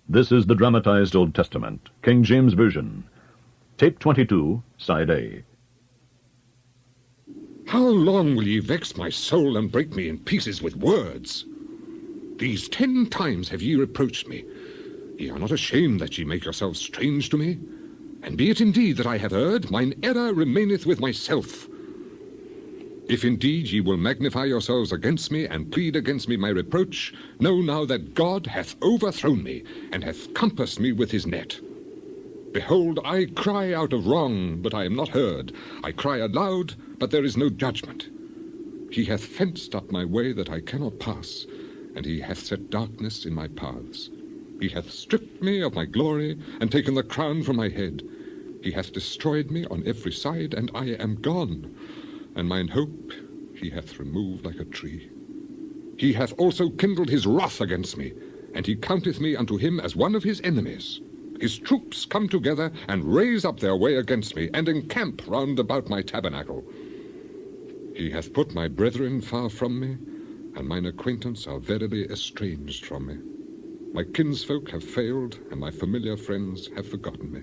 This is the Dramatized Old Testament, King James Version. Tape 22, Side A. How long will ye vex my soul and break me in pieces with words? These 10 times have ye reproached me. Ye are not ashamed that ye make yourselves strange to me. And be it indeed that I have erred, mine error remaineth with myself. If indeed ye will magnify yourselves against me, and plead against me my reproach, know now that God hath overthrown me, and hath compassed me with his net. Behold, I cry out of wrong, but I am not heard. I cry aloud, but there is no judgment. He hath fenced up my way that I cannot pass, and he hath set darkness in my paths. He hath stripped me of my glory, and taken the crown from my head. He hath destroyed me on every side, and I am gone. And mine hope he hath removed like a tree. He hath also kindled his wrath against me, and he counteth me unto him as one of his enemies. His troops come together, and raise up their way against me, and encamp round about my tabernacle. He hath put my brethren far from me, and mine acquaintance are verily estranged from me. My kinsfolk have failed, and my familiar friends have forgotten me.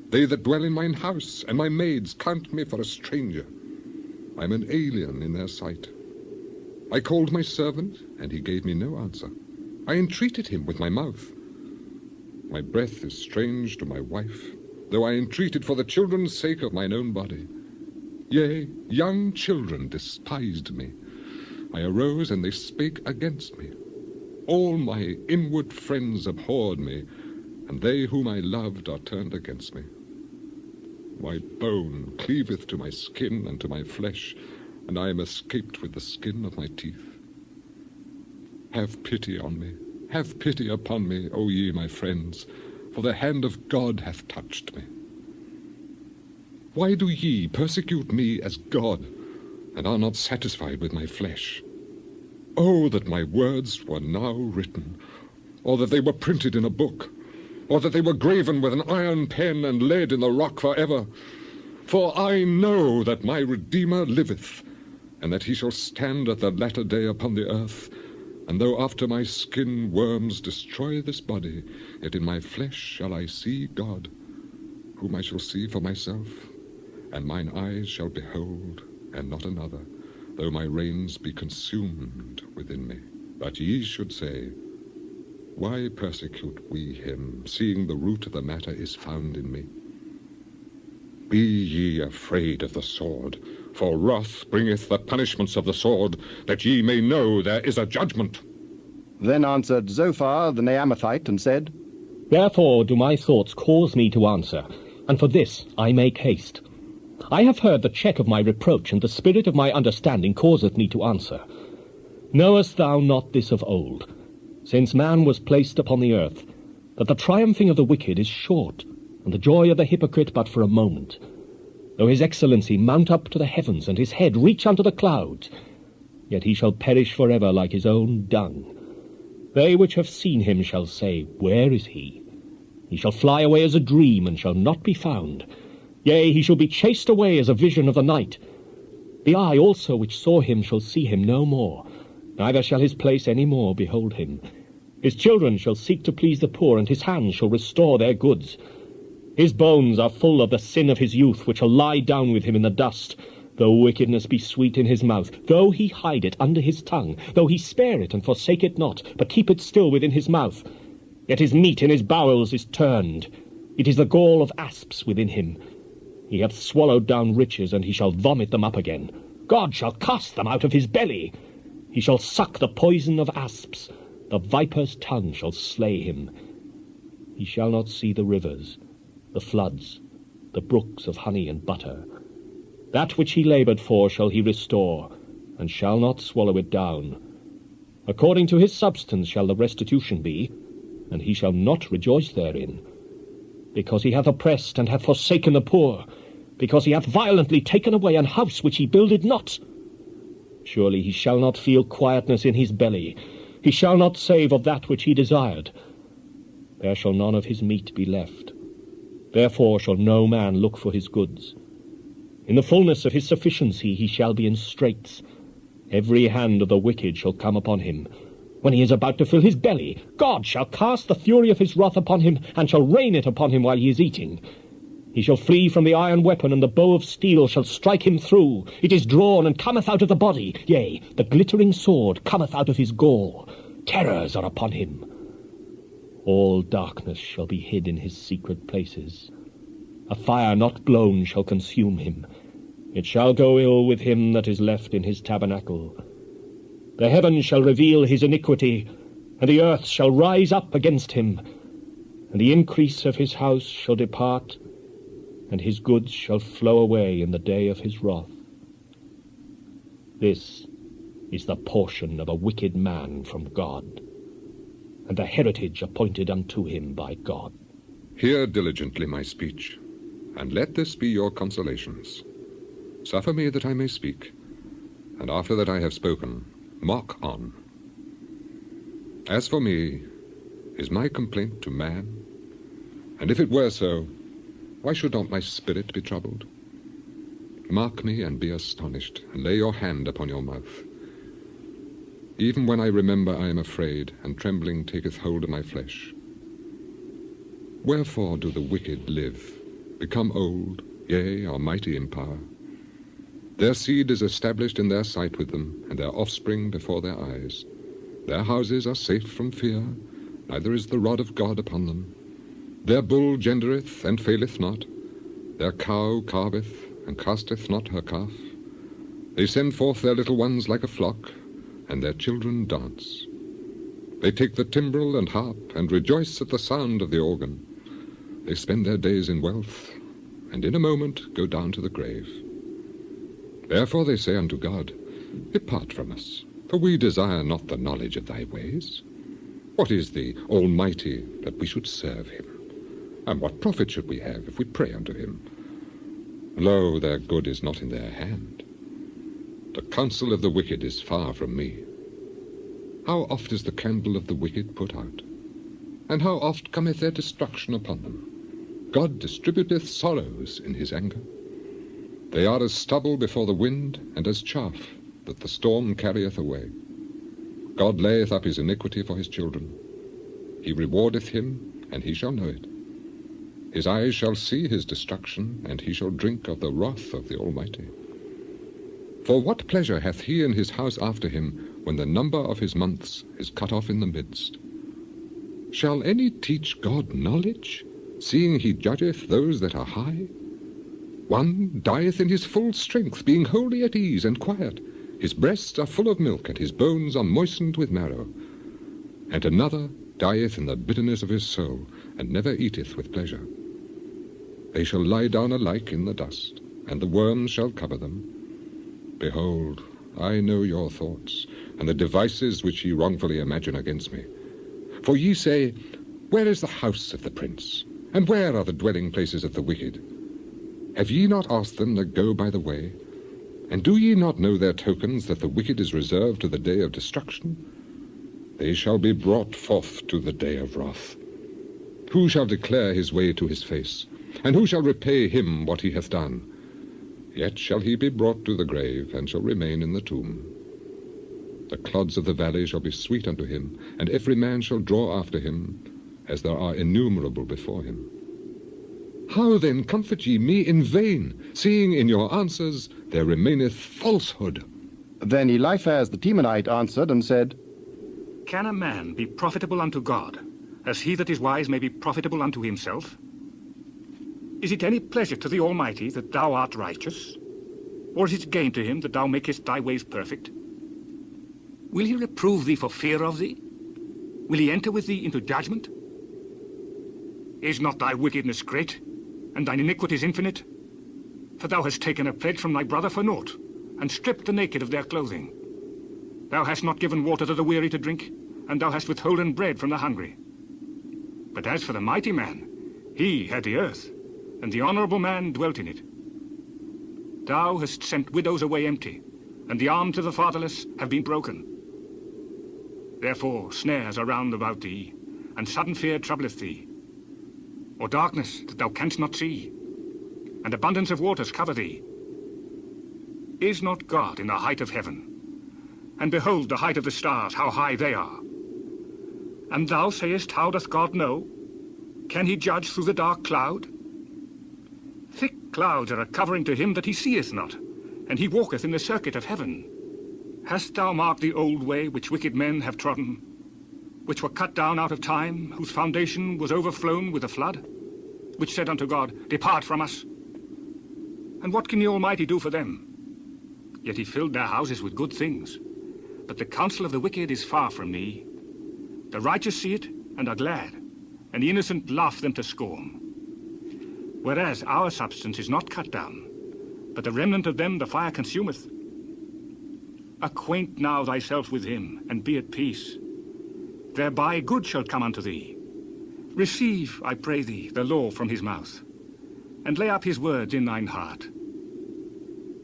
They that dwell in mine house, and my maids, count me for a stranger. I am an alien in their sight. I called my servant, and he gave me no answer. I entreated him with my mouth. My breath is strange to my wife, though I entreated for the children's sake of mine own body. Yea, young children despised me. I arose, and they spake against me. All my inward friends abhorred me, and they whom I loved are turned against me. My bone cleaveth to my skin and to my flesh, and I am escaped with the skin of my teeth. Have pity on me, have pity upon me, O ye my friends, for the hand of God hath touched me. Why do ye persecute me as God, and are not satisfied with my flesh? Oh, that my words were now written, or that they were printed in a book, or that they were graven with an iron pen and laid in the rock forever. For I know that my Redeemer liveth, and that he shall stand at the latter day upon the earth. And though after my skin worms destroy this body, yet in my flesh shall I see God, whom I shall see for myself, and mine eyes shall behold, and not another, though my reins be consumed within me. But ye should say, why persecute we him, seeing the root of the matter is found in me? Be ye afraid of the sword, for wrath bringeth the punishments of the sword, that ye may know there is a judgment. Then answered Zophar the Naamathite, and said, Therefore do my thoughts cause me to answer, and for this I make haste. I have heard the check of my reproach, and the spirit of my understanding causeth me to answer. Knowest thou not this of old, since man was placed upon the earth, that the triumphing of the wicked is short, and the joy of the hypocrite but for a moment? Though his excellency mount up to the heavens, and his head reach unto the clouds, yet he shall perish forever like his own dung. They which have seen him shall say, Where is he? He shall fly away as a dream, and shall not be found. Yea, he shall be chased away as a vision of the night. The eye also which saw him shall see him no more, neither shall his place any more behold him. His children shall seek to please the poor, and his hands shall restore their goods. His bones are full of the sin of his youth, which shall lie down with him in the dust. Though wickedness be sweet in his mouth, though he hide it under his tongue, though he spare it and forsake it not, but keep it still within his mouth, yet his meat in his bowels is turned. It is the gall of asps within him. He hath swallowed down riches, and he shall vomit them up again. God shall cast them out of his belly. He shall suck the poison of asps. The viper's tongue shall slay him. He shall not see the rivers, the floods, the brooks of honey and butter. That which he laboured for shall he restore, and shall not swallow it down. According to his substance shall the restitution be, and he shall not rejoice therein. Because he hath oppressed and hath forsaken the poor, because he hath violently taken away an house which he builded not. Surely he shall not feel quietness in his belly. He shall not save of that which he desired. There shall none of his meat be left. Therefore shall no man look for his goods. In the fullness of his sufficiency he shall be in straits. Every hand of the wicked shall come upon him. When he is about to fill his belly, God shall cast the fury of his wrath upon him, and shall rain it upon him while he is eating. He shall flee from the iron weapon, and the bow of steel shall strike him through. It is drawn, and cometh out of the body. Yea, the glittering sword cometh out of his gall. Terrors are upon him. All darkness shall be hid in his secret places. A fire not blown shall consume him. It shall go ill with him that is left in his tabernacle. The heavens shall reveal his iniquity, and the earth shall rise up against him. And the increase of his house shall depart, and his goods shall flow away in the day of his wrath. This is the portion of a wicked man from God, and the heritage appointed unto him by God. Hear diligently my speech, and let this be your consolations. Suffer me that I may speak, and after that I have spoken, mock on. As for me, is my complaint to man? And if it were so, why should not my spirit be troubled? Mark me and be astonished, and lay your hand upon your mouth. Even when I remember I am afraid, and trembling taketh hold of my flesh. Wherefore do the wicked live, become old, yea, are mighty in power? Their seed is established in their sight with them, and their offspring before their eyes. Their houses are safe from fear, neither is the rod of God upon them. Their bull gendereth, and faileth not. Their cow calveth, and casteth not her calf. They send forth their little ones like a flock, and their children dance. They take the timbrel and harp, and rejoice at the sound of the organ. They spend their days in wealth, and in a moment go down to the grave. Therefore they say unto God, Depart from us, for we desire not the knowledge of thy ways. What is the Almighty that we should serve him? And what profit should we have if we pray unto him? Lo, their good is not in their hand. The counsel of the wicked is far from me. How oft is the candle of the wicked put out? And how oft cometh their destruction upon them? God distributeth sorrows in his anger. They are as stubble before the wind, and as chaff that the storm carrieth away. God layeth up his iniquity for his children. He rewardeth him, and he shall know it. His eyes shall see his destruction, and he shall drink of the wrath of the Almighty. For what pleasure hath he in his house after him, when the number of his months is cut off in the midst? Shall any teach God knowledge, seeing he judgeth those that are high? One dieth in his full strength, being wholly at ease and quiet. His breasts are full of milk, and his bones are moistened with marrow. And another dieth in the bitterness of his soul, and never eateth with pleasure. They shall lie down alike in the dust, and the worms shall cover them. Behold, I know your thoughts, and the devices which ye wrongfully imagine against me. For ye say, Where is the house of the prince? And where are the dwelling places of the wicked? Have ye not asked them that go by the way? And do ye not know their tokens, that the wicked is reserved to the day of destruction? They shall be brought forth to the day of wrath. Who shall declare his way to his face? And who shall repay him what he hath done? Yet shall he be brought to the grave, and shall remain in the tomb. The clods of the valley shall be sweet unto him, and every man shall draw after him, as there are innumerable before him. How then comfort ye me in vain, seeing in your answers there remaineth falsehood? Then Eliphaz the Temanite answered and said, Can a man be profitable unto God, as he that is wise may be profitable unto himself? Is it any pleasure to the Almighty that thou art righteous? Or is it gain to him that thou makest thy ways perfect? Will he reprove thee for fear of thee? Will he enter with thee into judgment? Is not thy wickedness great, and thine iniquities infinite? For thou hast taken a pledge from thy brother for naught, and stripped the naked of their clothing. Thou hast not given water to the weary to drink, and thou hast withholden bread from the hungry. But as for the mighty man, he had the earth, and the honorable man dwelt in it. Thou hast sent widows away empty, and the arms of the fatherless have been broken. Therefore snares are round about thee, and sudden fear troubleth thee. Or darkness that thou canst not see, and abundance of waters cover thee. Is not God in the height of heaven? And behold the height of the stars, how high they are. And thou sayest, how doth God know? Can he judge through the dark cloud? Thick clouds are a covering to him that he seeth not, and he walketh in the circuit of heaven. Hast thou marked the old way which wicked men have trodden, which were cut down out of time, whose foundation was overflown with a flood, which said unto God, Depart from us? And what can the Almighty do for them? Yet he filled their houses with good things. But the counsel of the wicked is far from me. The righteous see it, and are glad, and the innocent laugh them to scorn. Whereas our substance is not cut down, but the remnant of them the fire consumeth. Acquaint now thyself with him, and be at peace. Thereby good shall come unto thee. Receive, I pray thee, the law from his mouth, and lay up his words in thine heart.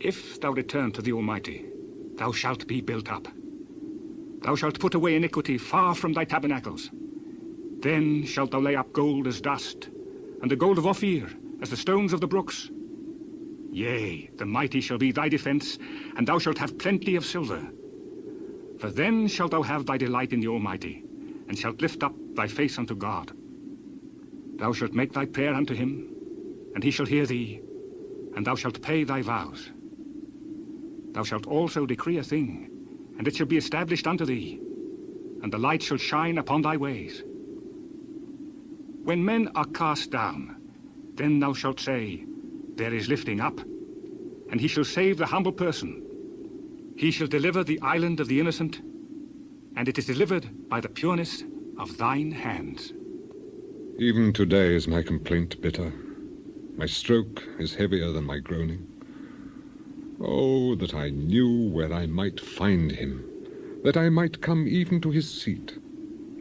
If thou return to the Almighty, thou shalt be built up. Thou shalt put away iniquity far from thy tabernacles. Then shalt thou lay up gold as dust, and the gold of Ophir as the stones of the brooks. Yea, the mighty shall be thy defense, and thou shalt have plenty of silver. For then shalt thou have thy delight in the Almighty, and shalt lift up thy face unto God. Thou shalt make thy prayer unto him, and he shall hear thee, and thou shalt pay thy vows. Thou shalt also decree a thing, and it shall be established unto thee, and the light shall shine upon thy ways. When men are cast down, then thou shalt say, There is lifting up, and he shall save the humble person. He shall deliver the island of the innocent, and it is delivered by the pureness of thine hands. Even today is my complaint bitter. My stroke is heavier than my groaning. Oh, that I knew where I might find him, that I might come even to his seat.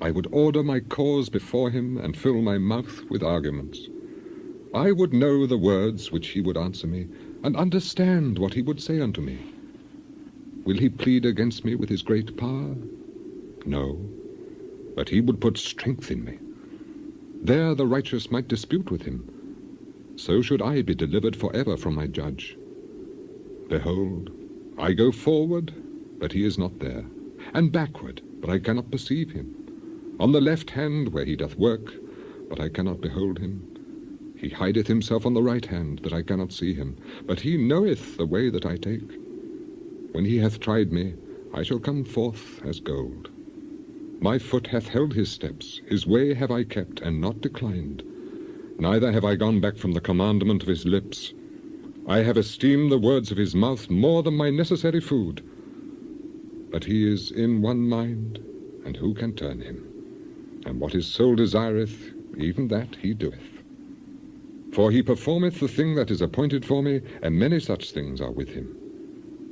I would order my cause before him, and fill my mouth with arguments. I would know the words which he would answer me, and understand what he would say unto me. Will he plead against me with his great power? No, but he would put strength in me. There the righteous might dispute with him. So should I be delivered forever from my judge. Behold, I go forward, but he is not there, and backward, but I cannot perceive him. On the left hand where he doth work, but I cannot behold him. He hideth himself on the right hand, that I cannot see him. But he knoweth the way that I take. When he hath tried me, I shall come forth as gold. My foot hath held his steps, his way have I kept, and not declined. Neither have I gone back from the commandment of his lips. I have esteemed the words of his mouth more than my necessary food. But he is in one mind, and who can turn him? And what his soul desireth, even that he doeth. For he performeth the thing that is appointed for me, and many such things are with him.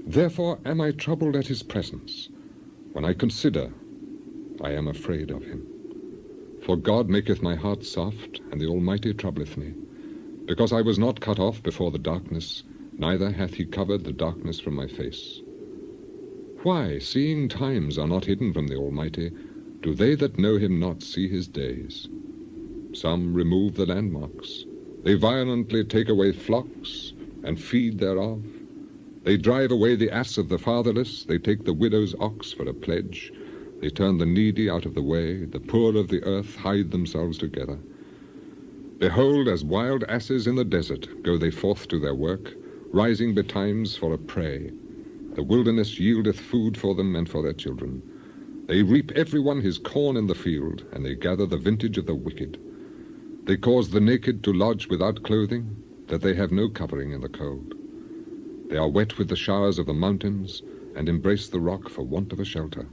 Therefore am I troubled at his presence. When I consider, I am afraid of him. For God maketh my heart soft, and the Almighty troubleth me. Because I was not cut off before the darkness, neither hath he covered the darkness from my face. Why, seeing times are not hidden from the Almighty, do they that know him not see his days? Some remove the landmarks. They violently take away flocks, and feed thereof. They drive away the ass of the fatherless. They take the widow's ox for a pledge. They turn the needy out of the way. The poor of the earth hide themselves together. Behold, as wild asses in the desert go they forth to their work, rising betimes for a prey. The wilderness yieldeth food for them and for their children. They reap every one his corn in the field, and they gather the vintage of the wicked. They cause the naked to lodge without clothing, that they have no covering in the cold. They are wet with the showers of the mountains, and embrace the rock for want of a shelter.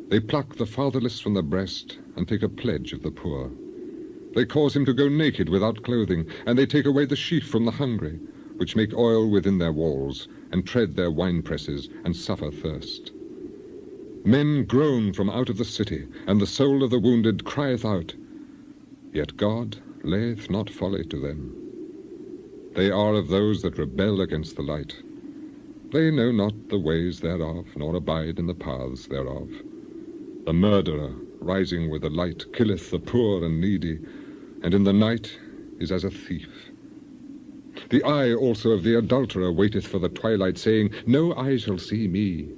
They pluck the fatherless from the breast, and take a pledge of the poor. They cause him to go naked without clothing, and they take away the sheaf from the hungry, which make oil within their walls, and tread their winepresses, and suffer thirst. Men groan from out of the city, and the soul of the wounded crieth out. Yet God layeth not folly to them. They are of those that rebel against the light. They know not the ways thereof, nor abide in the paths thereof. The murderer, rising with the light, killeth the poor and needy, and in the night is as a thief. The eye also of the adulterer waiteth for the twilight, saying, No eye shall see me,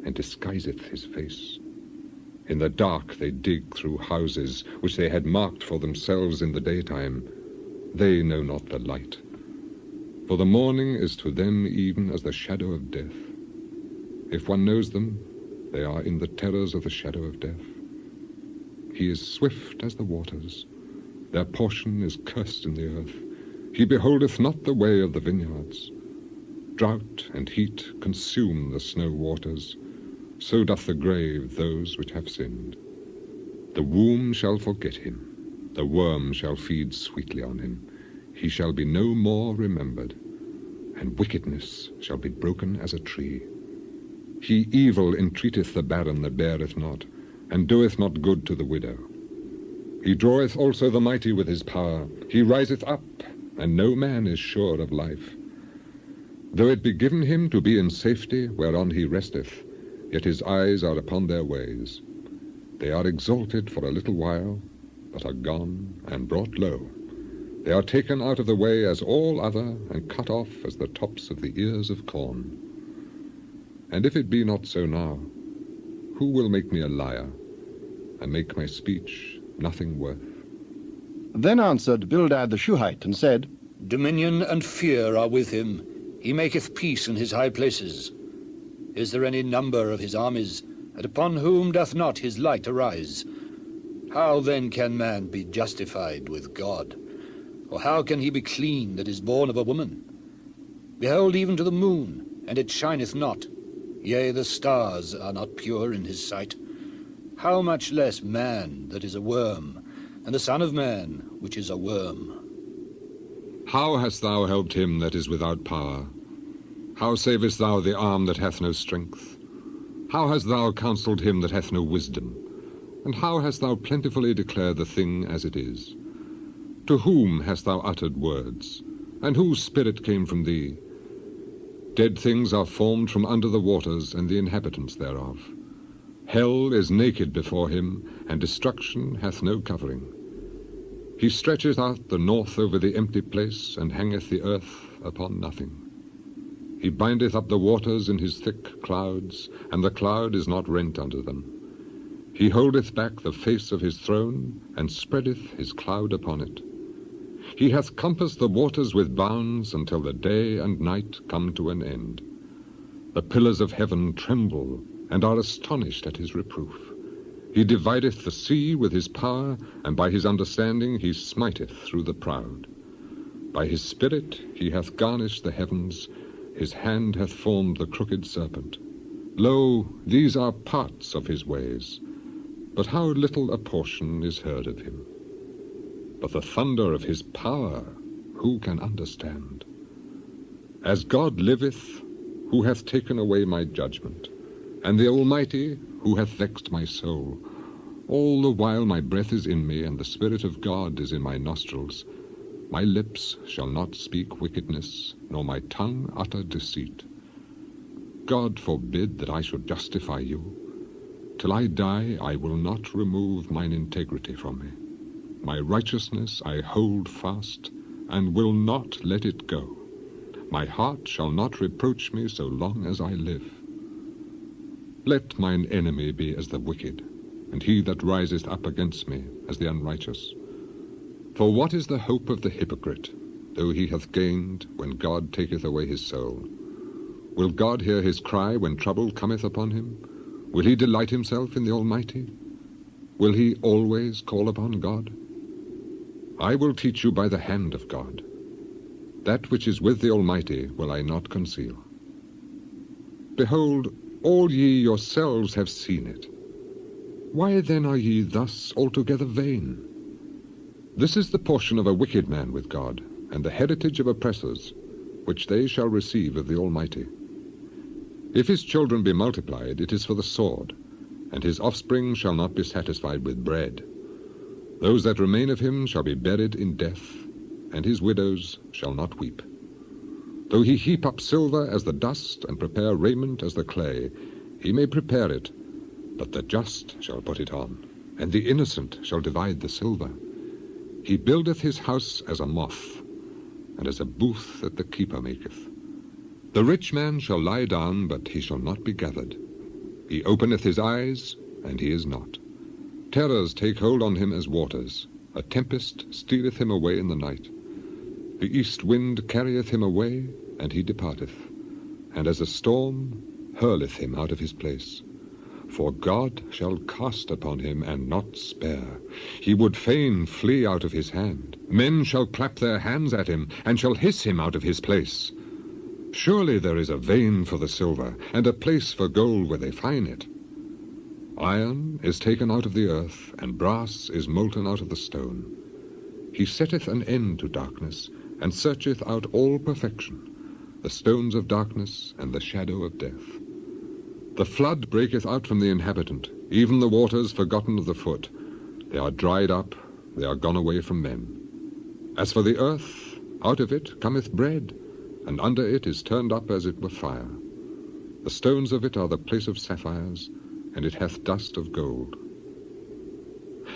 and disguiseth his face. In the dark they dig through houses which they had marked for themselves in the daytime. They know not the light. For the morning is to them even as the shadow of death. If one knows them, they are in the terrors of the shadow of death. He is swift as the waters. Their portion is cursed in the earth. He beholdeth not the way of the vineyards. Drought and heat consume the snow waters. So doth the grave those which have sinned. The womb shall forget him. The worm shall feed sweetly on him. He shall be no more remembered, and wickedness shall be broken as a tree. He evil entreateth the barren that beareth not, and doeth not good to the widow. He draweth also the mighty with his power. He riseth up, and no man is sure of life. Though it be given him to be in safety whereon he resteth, yet his eyes are upon their ways. They are exalted for a little while, but are gone and brought low. They are taken out of the way as all other, and cut off as the tops of the ears of corn. And if it be not so now, who will make me a liar, and make my speech nothing worth? Then answered Bildad the Shuhite, and said, Dominion and fear are with him. He maketh peace in his high places. Is there any number of his armies, and upon whom doth not his light arise? How then can man be justified with God? Or how can he be clean that is born of a woman? Behold, even to the moon, and it shineth not. Yea, the stars are not pure in his sight. How much less man that is a worm, and the Son of Man which is a worm? How hast thou helped him that is without power? How savest thou the arm that hath no strength? How hast thou counselled him that hath no wisdom? And how hast thou plentifully declared the thing as it is? To whom hast thou uttered words? And whose spirit came from thee? Dead things are formed from under the waters, and the inhabitants thereof. Hell is naked before him, and destruction hath no covering. He stretcheth out the north over the empty place, and hangeth the earth upon nothing. He bindeth up the waters in his thick clouds, and the cloud is not rent under them. He holdeth back the face of his throne, and spreadeth his cloud upon it. He hath compassed the waters with bounds until the day and night come to an end. The pillars of heaven tremble, and are astonished at his reproof. He divideth the sea with his power, and by his understanding he smiteth through the proud. By his spirit he hath garnished the heavens, his hand hath formed the crooked serpent. Lo, these are parts of his ways, but how little a portion is heard of him. But the thunder of his power, who can understand? As God liveth, who hath taken away my judgment, and the Almighty, who hath vexed my soul, all the while my breath is in me, and the Spirit of God is in my nostrils, my lips shall not speak wickedness, nor my tongue utter deceit. God forbid that I should justify you. Till I die, I will not remove mine integrity from me. My righteousness I hold fast, and will not let it go. My heart shall not reproach me so long as I live. Let mine enemy be as the wicked, and he that riseth up against me as the unrighteous. For what is the hope of the hypocrite, though he hath gained, when God taketh away his soul? Will God hear his cry when trouble cometh upon him? Will he delight himself in the Almighty? Will he always call upon God? I will teach you by the hand of God. That which is with the Almighty will I not conceal. Behold, all ye yourselves have seen it. Why then are ye thus altogether vain? This is the portion of a wicked man with God, and the heritage of oppressors, which they shall receive of the Almighty. If his children be multiplied, it is for the sword, and his offspring shall not be satisfied with bread. Those that remain of him shall be buried in death, and his widows shall not weep. Though he heap up silver as the dust, and prepare raiment as the clay, he may prepare it, but the just shall put it on, and the innocent shall divide the silver. He buildeth his house as a moth, and as a booth that the keeper maketh. The rich man shall lie down, but he shall not be gathered. He openeth his eyes, and he is not. Terrors take hold on him as waters. A tempest stealeth him away in the night. The east wind carrieth him away, and he departeth, and as a storm hurleth him out of his place. For God shall cast upon him, and not spare. He would fain flee out of his hand. Men shall clap their hands at him, and shall hiss him out of his place. Surely there is a vein for the silver, and a place for gold where they find it. Iron is taken out of the earth, and brass is molten out of the stone. He setteth an end to darkness, and searcheth out all perfection, the stones of darkness and the shadow of death. The flood breaketh out from the inhabitant, even the waters forgotten of the foot. They are dried up, they are gone away from men. As for the earth, out of it cometh bread, and under it is turned up as it were fire. The stones of it are the place of sapphires, and it hath dust of gold.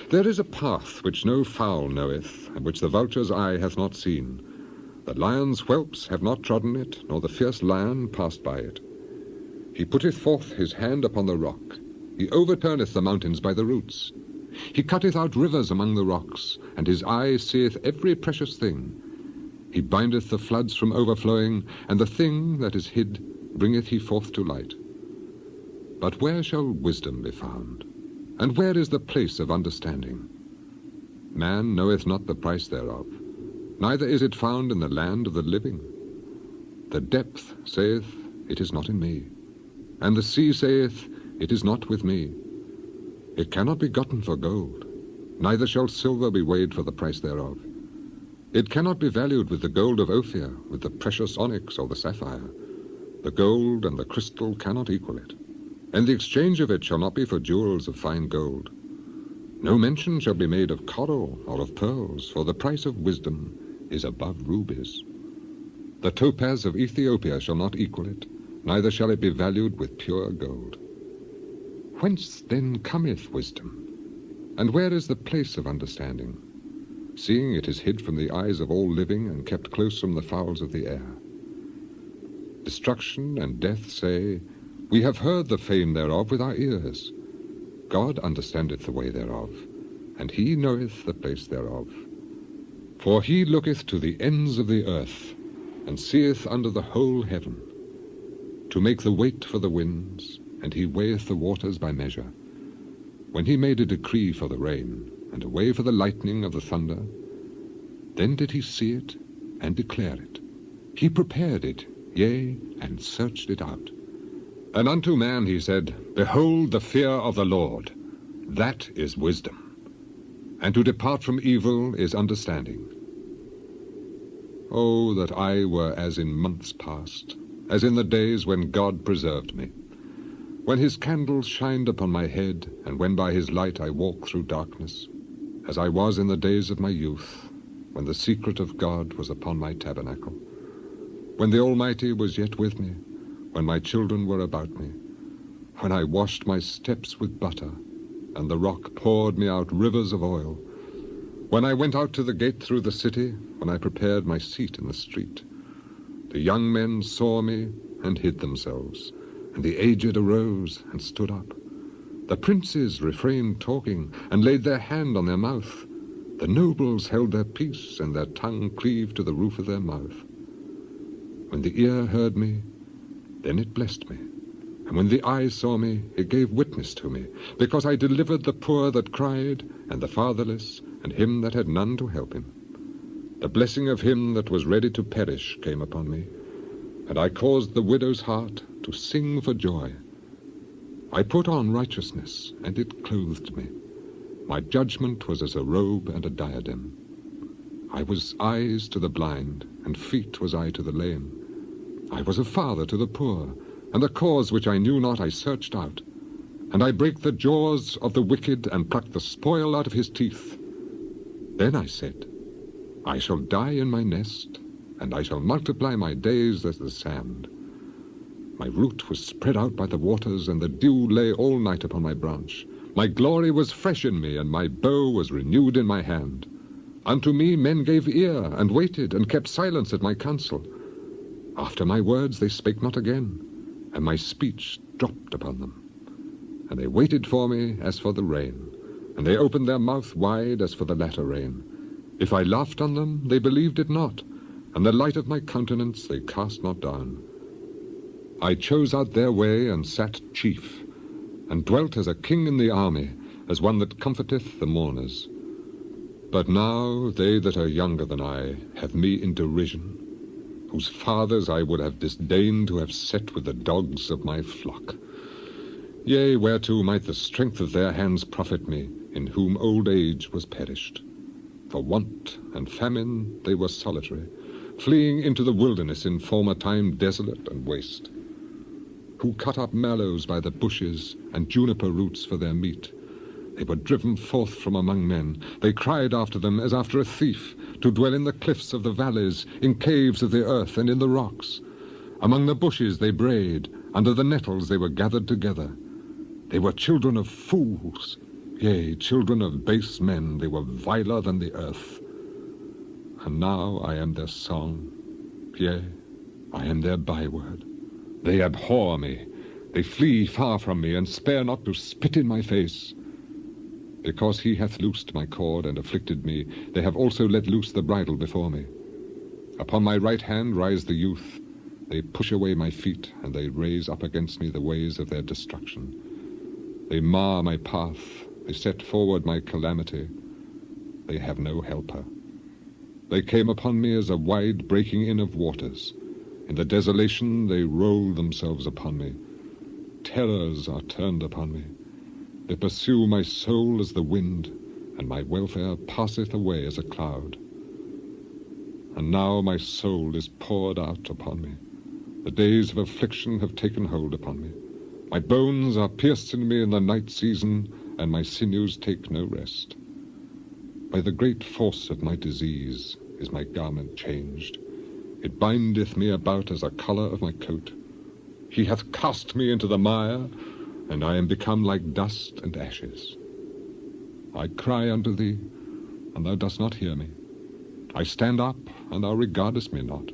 There is a path which no fowl knoweth, and which the vulture's eye hath not seen. The lion's whelps have not trodden it, nor the fierce lion passed by it. He putteth forth his hand upon the rock. He overturneth the mountains by the roots. He cutteth out rivers among the rocks, and his eye seeth every precious thing. He bindeth the floods from overflowing, and the thing that is hid bringeth he forth to light. But where shall wisdom be found? And where is the place of understanding? Man knoweth not the price thereof, neither is it found in the land of the living. The depth saith, it is not in me, and the sea saith, it is not with me. It cannot be gotten for gold, neither shall silver be weighed for the price thereof. It cannot be valued with the gold of Ophir, with the precious onyx or the sapphire. The gold and the crystal cannot equal it, and the exchange of it shall not be for jewels of fine gold. No mention shall be made of coral or of pearls, for the price of wisdom is above rubies. The topaz of Ethiopia shall not equal it, neither shall it be valued with pure gold. Whence then cometh wisdom? And where is the place of understanding? Seeing it is hid from the eyes of all living, and kept close from the fowls of the air. Destruction and death say, we have heard the fame thereof with our ears. God understandeth the way thereof, and he knoweth the place thereof. For he looketh to the ends of the earth, and seeth under the whole heaven, to make the weight for the winds, and he weigheth the waters by measure. When he made a decree for the rain, and a way for the lightning of the thunder, then did he see it, and declare it. He prepared it, yea, and searched it out. And unto man he said, behold the fear of the Lord, that is wisdom. And to depart from evil is understanding. Oh, that I were as in months past, as in the days when God preserved me, when his candles shined upon my head, and when by his light I walked through darkness, as I was in the days of my youth, when the secret of God was upon my tabernacle, when the Almighty was yet with me, when my children were about me, when I washed my steps with butter, and the rock poured me out rivers of oil, when I went out to the gate through the city, when I prepared my seat in the street. The young men saw me and hid themselves, and the aged arose and stood up. The princes refrained talking, and laid their hand on their mouth. The nobles held their peace, and their tongue cleaved to the roof of their mouth. When the ear heard me, then it blessed me, and when the eye saw me, it gave witness to me, because I delivered the poor that cried, and the fatherless, and him that had none to help him. The blessing of him that was ready to perish came upon me, and I caused the widow's heart to sing for joy. I put on righteousness, and it clothed me. My judgment was as a robe and a diadem. I was eyes to the blind, and feet was I to the lame. I was a father to the poor, and the cause which I knew not I searched out. And I brake the jaws of the wicked, and plucked the spoil out of his teeth. Then I said, I shall die in my nest, and I shall multiply my days as the sand. My root was spread out by the waters, and the dew lay all night upon my branch. My glory was fresh in me, and my bow was renewed in my hand. Unto me men gave ear, and waited, and kept silence at my counsel. After my words they spake not again, and my speech dropped upon them. and they waited for me as for the rain, and they opened their mouth wide as for the latter rain. If I laughed on them, they believed it not, and the light of my countenance they cast not down. I chose out their way, and sat chief, and dwelt as a king in the army, as one that comforteth the mourners. But now they that are younger than I have me in derision, whose fathers I would have disdained to have set with the dogs of my flock. Yea, whereto might the strength of their hands profit me, in whom old age was perished? For want and famine they were solitary, fleeing into the wilderness in former time desolate and waste, who cut up mallows by the bushes and juniper roots for their meat. They were driven forth from among men. They cried after them as after a thief, to dwell in the cliffs of the valleys, in caves of the earth, and in the rocks. Among the bushes they brayed, under the nettles they were gathered together. They were children of fools, yea, children of base men. They were viler than the earth. And now I am their song, yea, I am their byword. They abhor me, they flee far from me, and spare not to spit in my face. Because he hath loosed my cord and afflicted me, they have also let loose the bridle before me. Upon my right hand rise the youth. They push away my feet, and they raise up against me the ways of their destruction. They mar my path, they set forward my calamity. They have no helper. They came upon me as a wide breaking in of waters. In the desolation they roll themselves upon me. Terrors are turned upon me. They pursue my soul as the wind, and my welfare passeth away as a cloud. And now my soul is poured out upon me. The days of affliction have taken hold upon me. My bones are pierced in me in the night season, and my sinews take no rest. By the great force of my disease is my garment changed. It bindeth me about as a colour of my coat. He hath cast me into the mire, and I am become like dust and ashes. I cry unto thee, and thou dost not hear me. I stand up, and thou regardest me not.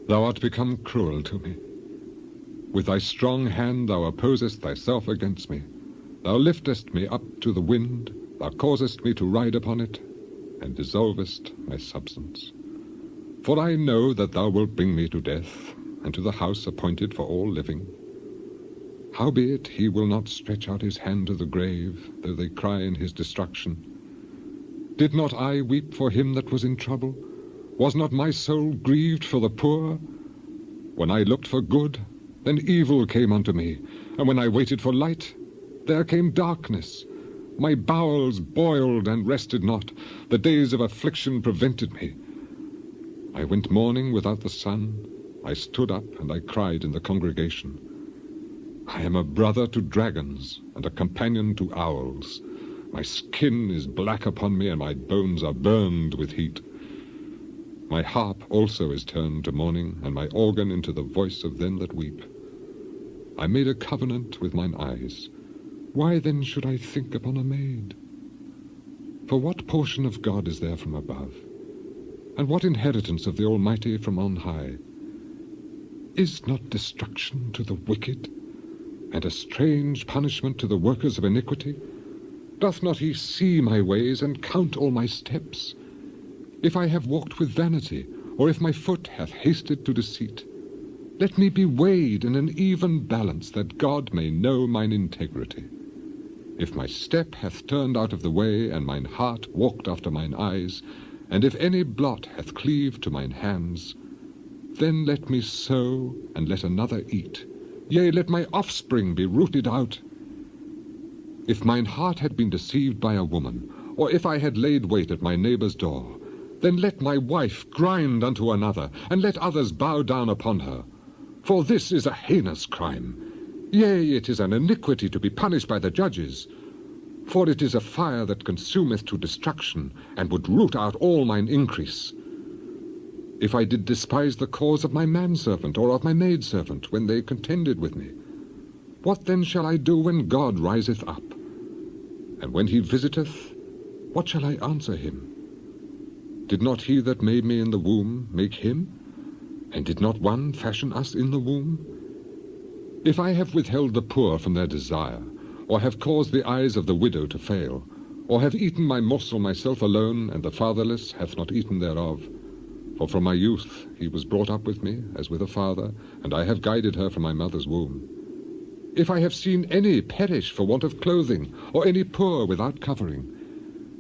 Thou art become cruel to me. With thy strong hand thou opposest thyself against me. Thou liftest me up to the wind, thou causest me to ride upon it, and dissolvest my substance. For I know that thou wilt bring me to death, and to the house appointed for all living. Howbeit he will not stretch out his hand to the grave, though they cry in his destruction. Did not I weep for him that was in trouble? Was not my soul grieved for the poor? When I looked for good, then evil came unto me, and when I waited for light, there came darkness. My bowels boiled and rested not. The days of affliction prevented me. I went mourning without the sun. I stood up, and I cried in the congregation. I am a brother to dragons, and a companion to owls. My skin is black upon me, and my bones are burned with heat. My harp also is turned to mourning, and my organ into the voice of them that weep. I made a covenant with mine eyes. Why then should I think upon a maid? For what portion of God is there from above? And what inheritance of the Almighty from on high? Is not destruction to the wicked, and a strange punishment to the workers of iniquity? Doth not he see my ways, and count all my steps? If I have walked with vanity, or if my foot hath hasted to deceit, let me be weighed in an even balance, that God may know mine integrity. If my step hath turned out of the way, and mine heart walked after mine eyes, and if any blot hath cleaved to mine hands, then let me sow, and let another eat. Yea, let my offspring be rooted out. If mine heart had been deceived by a woman, or if I had laid wait at my neighbour's door, then let my wife grind unto another, and let others bow down upon her. For this is a heinous crime. Yea, it is an iniquity to be punished by the judges. For it is a fire that consumeth to destruction, and would root out all mine increase. If I did despise the cause of my manservant, or of my maidservant, when they contended with me, what then shall I do when God riseth up? And when he visiteth, what shall I answer him? Did not he that made me in the womb make him? And did not one fashion us in the womb? If I have withheld the poor from their desire, or have caused the eyes of the widow to fail, or have eaten my morsel myself alone, and the fatherless hath not eaten thereof. For from my youth he was brought up with me, as with a father, and I have guided her from my mother's womb. If I have seen any perish for want of clothing, or any poor without covering,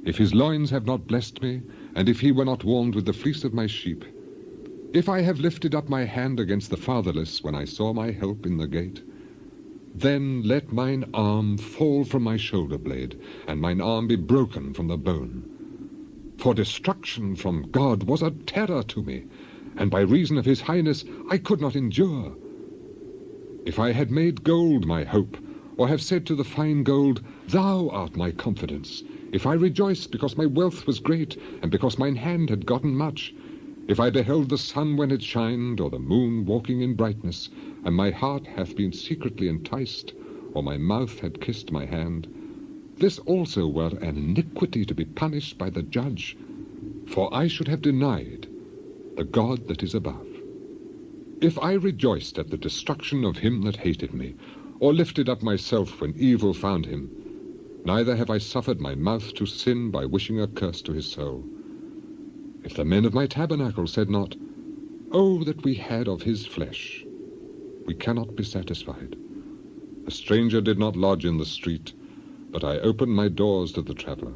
if his loins have not blessed me, and if he were not warmed with the fleece of my sheep, if I have lifted up my hand against the fatherless when I saw my help in the gate, then let mine arm fall from my shoulder blade, and mine arm be broken from the bone. For destruction from God was a terror to me, and by reason of his highness I could not endure. If I had made gold my hope, or have said to the fine gold, Thou art my confidence, if I rejoiced because my wealth was great, and because mine hand had gotten much, if I beheld the sun when it shined, or the moon walking in brightness, and my heart hath been secretly enticed, or my mouth had kissed my hand, this also were an iniquity to be punished by the judge, for I should have denied the God that is above. If I rejoiced at the destruction of him that hated me, or lifted up myself when evil found him, neither have I suffered my mouth to sin by wishing a curse to his soul. If the men of my tabernacle said not, Oh, that we had of his flesh, we cannot be satisfied. A stranger did not lodge in the street, but I opened my doors to the traveller.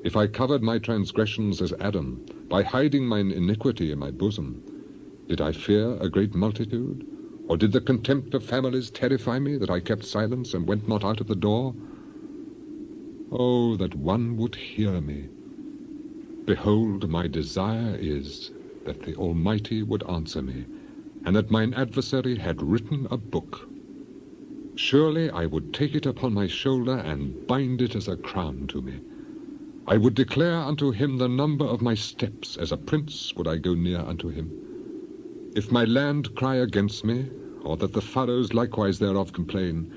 If I covered my transgressions as Adam, by hiding mine iniquity in my bosom, did I fear a great multitude? Or did the contempt of families terrify me, that I kept silence and went not out of the door? Oh, that one would hear me! Behold, my desire is that the Almighty would answer me, and that mine adversary had written a book. Surely I would take it upon my shoulder and bind it as a crown to me. I would declare unto him the number of my steps, as a prince would I go near unto him. If my land cry against me, or that the furrows likewise thereof complain,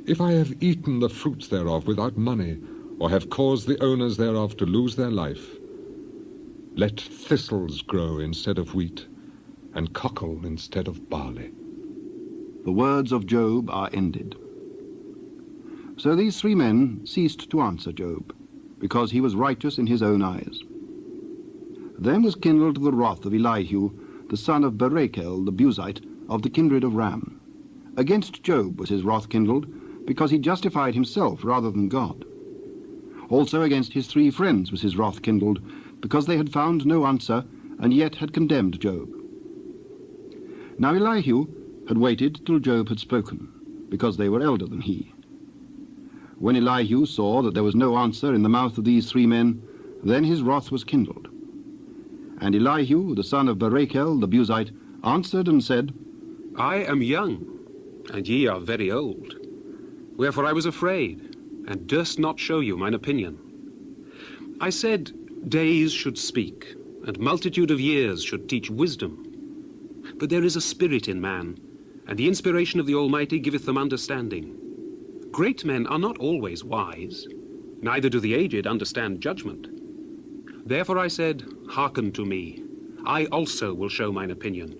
if I have eaten the fruits thereof without money, or have caused the owners thereof to lose their life, let thistles grow instead of wheat, and cockle instead of barley. The words of Job are ended. So these three men ceased to answer Job, because he was righteous in his own eyes. Then was kindled the wrath of Elihu, the son of Barachel the Buzite, of the kindred of Ram. Against Job was his wrath kindled, because he justified himself rather than God. Also against his three friends was his wrath kindled, because they had found no answer, and yet had condemned Job. Now Elihu had waited till Job had spoken, because they were elder than he. When Elihu saw that there was no answer in the mouth of these three men, then his wrath was kindled. And Elihu, the son of Barachel the Buzite, answered and said, I am young, and ye are very old. Wherefore I was afraid, and durst not show you mine opinion. I said, Days should speak, and multitude of years should teach wisdom. But there is a spirit in man, and the inspiration of the Almighty giveth them understanding. Great men are not always wise, neither do the aged understand judgment. Therefore I said, Hearken to me, I also will show mine opinion.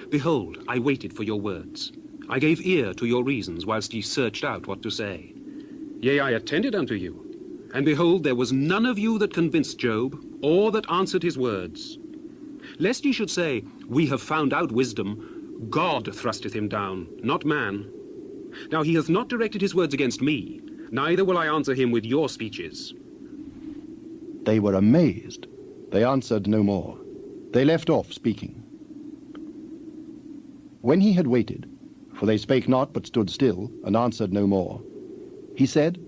Behold, I waited for your words. I gave ear to your reasons, whilst ye searched out what to say. Yea, I attended unto you. And behold, there was none of you that convinced Job, or that answered his words. Lest ye should say, We have found out wisdom, God thrusteth him down, not man. Now he hath not directed his words against me, neither will I answer him with your speeches. They were amazed. They answered no more. They left off speaking. When he had waited, for they spake not but stood still, and answered no more, he said,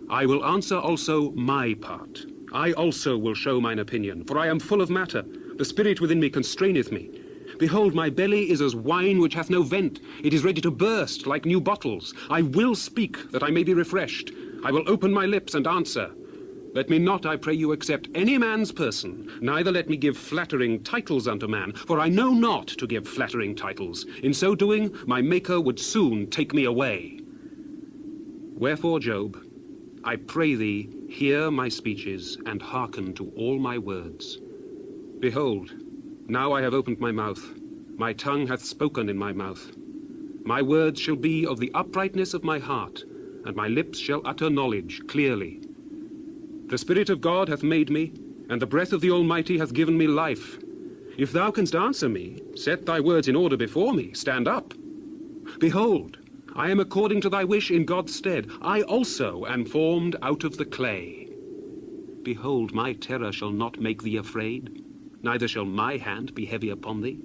I will answer also my part. I also will show mine opinion, for I am full of matter. The spirit within me constraineth me. Behold, my belly is as wine which hath no vent. It is ready to burst like new bottles. I will speak, that I may be refreshed. I will open my lips and answer. Let me not, I pray you, accept any man's person, neither let me give flattering titles unto man, for I know not to give flattering titles. In so doing, my Maker would soon take me away. Wherefore, Job, I pray thee, hear my speeches, and hearken to all my words. Behold, now I have opened my mouth. My tongue hath spoken in my mouth. My words shall be of the uprightness of my heart, and my lips shall utter knowledge clearly. The Spirit of God hath made me, and the breath of the Almighty hath given me life. If thou canst answer me, set thy words in order before me, stand up. Behold, I am according to thy wish in God's stead. I also am formed out of the clay. Behold, my terror shall not make thee afraid, neither shall my hand be heavy upon thee.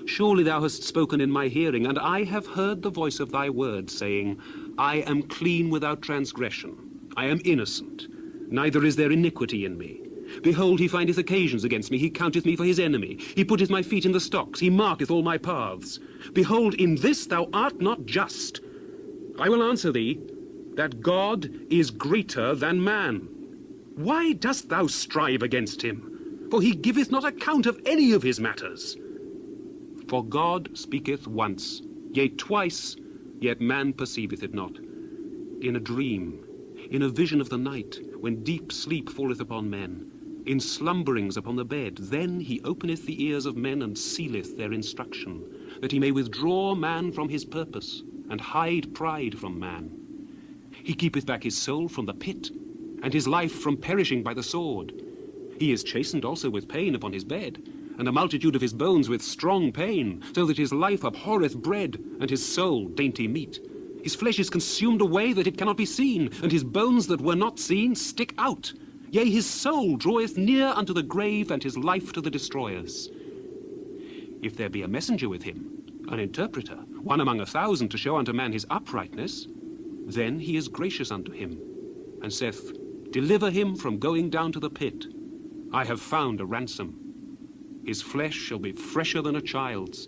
Surely thou hast spoken in my hearing, and I have heard the voice of thy words, saying, I am clean without transgression. I am innocent, neither is there iniquity in me. Behold, he findeth occasions against me, he counteth me for his enemy. He putteth my feet in the stocks, he marketh all my paths. Behold, in this thou art not just. I will answer thee, that God is greater than man. Why dost thou strive against him? For he giveth not account of any of his matters. For God speaketh once, yea, twice, yet man perceiveth it not. In a dream, in a vision of the night, when deep sleep falleth upon men, in slumberings upon the bed, then he openeth the ears of men and sealeth their instruction, that he may withdraw man from his purpose, and hide pride from man. He keepeth back his soul from the pit, and his life from perishing by the sword. He is chastened also with pain upon his bed, and a multitude of his bones with strong pain, so that his life abhorreth bread, and his soul dainty meat. His flesh is consumed away that it cannot be seen, and his bones that were not seen stick out. Yea, his soul draweth near unto the grave, and his life to the destroyers. If there be a messenger with him, an interpreter, one among 1,000 to show unto man his uprightness, then he is gracious unto him, and saith, Deliver him from going down to the pit. I have found a ransom. His flesh shall be fresher than a child's.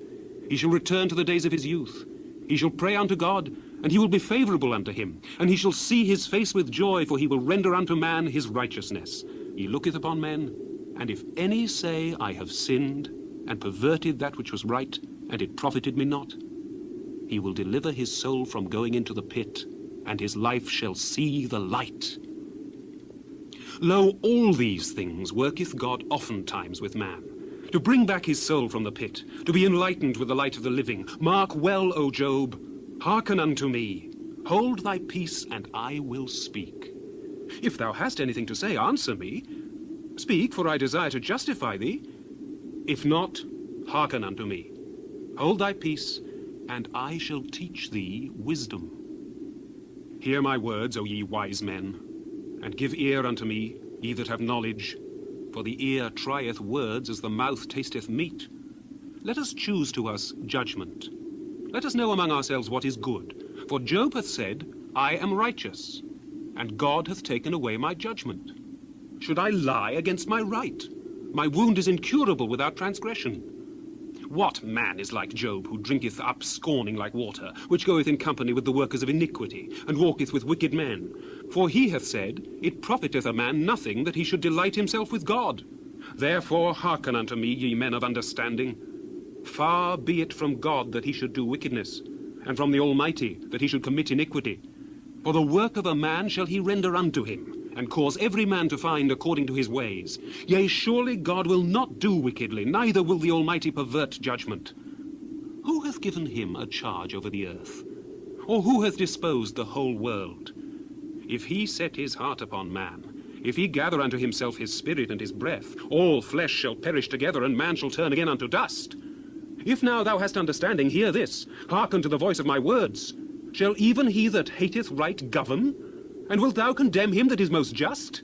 He shall return to the days of his youth. He shall pray unto God, and he will be favorable unto him. And he shall see his face with joy, for he will render unto man his righteousness. He looketh upon men, and if any say, I have sinned, and perverted that which was right, and it profited me not, he will deliver his soul from going into the pit, and his life shall see the light. Lo, all these things worketh God oftentimes with man, to bring back his soul from the pit, to be enlightened with the light of the living. Mark well, O Job, hearken unto me. Hold thy peace, and I will speak. If thou hast anything to say, answer me. Speak, for I desire to justify thee. If not, hearken unto me. Hold thy peace, and I shall teach thee wisdom. Hear my words, O ye wise men, and give ear unto me, ye that have knowledge. For the ear trieth words as the mouth tasteth meat. Let us choose to us judgment. Let us know among ourselves what is good. For Job hath said, I am righteous, and God hath taken away my judgment. Should I lie against my right? My wound is incurable without transgression. What man is like Job, who drinketh up scorning like water, which goeth in company with the workers of iniquity, and walketh with wicked men? For he hath said, It profiteth a man nothing that he should delight himself with God. Therefore hearken unto me, ye men of understanding. Far be it from God that he should do wickedness, and from the Almighty that he should commit iniquity. For the work of a man shall he render unto him, and cause every man to find according to his ways. Yea, surely God will not do wickedly, neither will the Almighty pervert judgment. Who hath given him a charge over the earth? Or who hath disposed the whole world? If he set his heart upon man, if he gather unto himself his spirit and his breath, all flesh shall perish together, and man shall turn again unto dust. If now thou hast understanding, hear this, hearken to the voice of my words. Shall even he that hateth right govern? And wilt thou condemn him that is most just?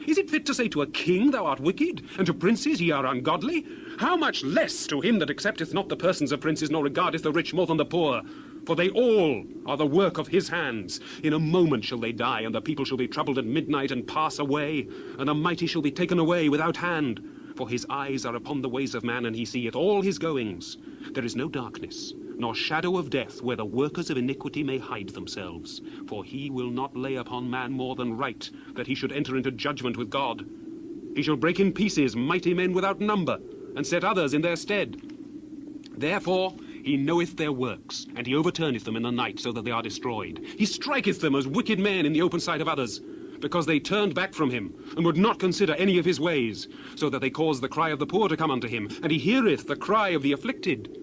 Is it fit to say to a king, Thou art wicked, and to princes, Ye are ungodly? How much less to him that accepteth not the persons of princes, nor regardeth the rich more than the poor? For they all are the work of his hands. In a moment shall they die, and the people shall be troubled at midnight, and pass away, and the mighty shall be taken away without hand. For his eyes are upon the ways of man, and he seeth all his goings. There is no darkness, nor shadow of death, where the workers of iniquity may hide themselves. For he will not lay upon man more than right, that he should enter into judgment with God. He shall break in pieces mighty men without number, and set others in their stead. Therefore he knoweth their works, and he overturneth them in the night, so that they are destroyed. He striketh them as wicked men in the open sight of others, because they turned back from him, and would not consider any of his ways, so that they caused the cry of the poor to come unto him, and he heareth the cry of the afflicted.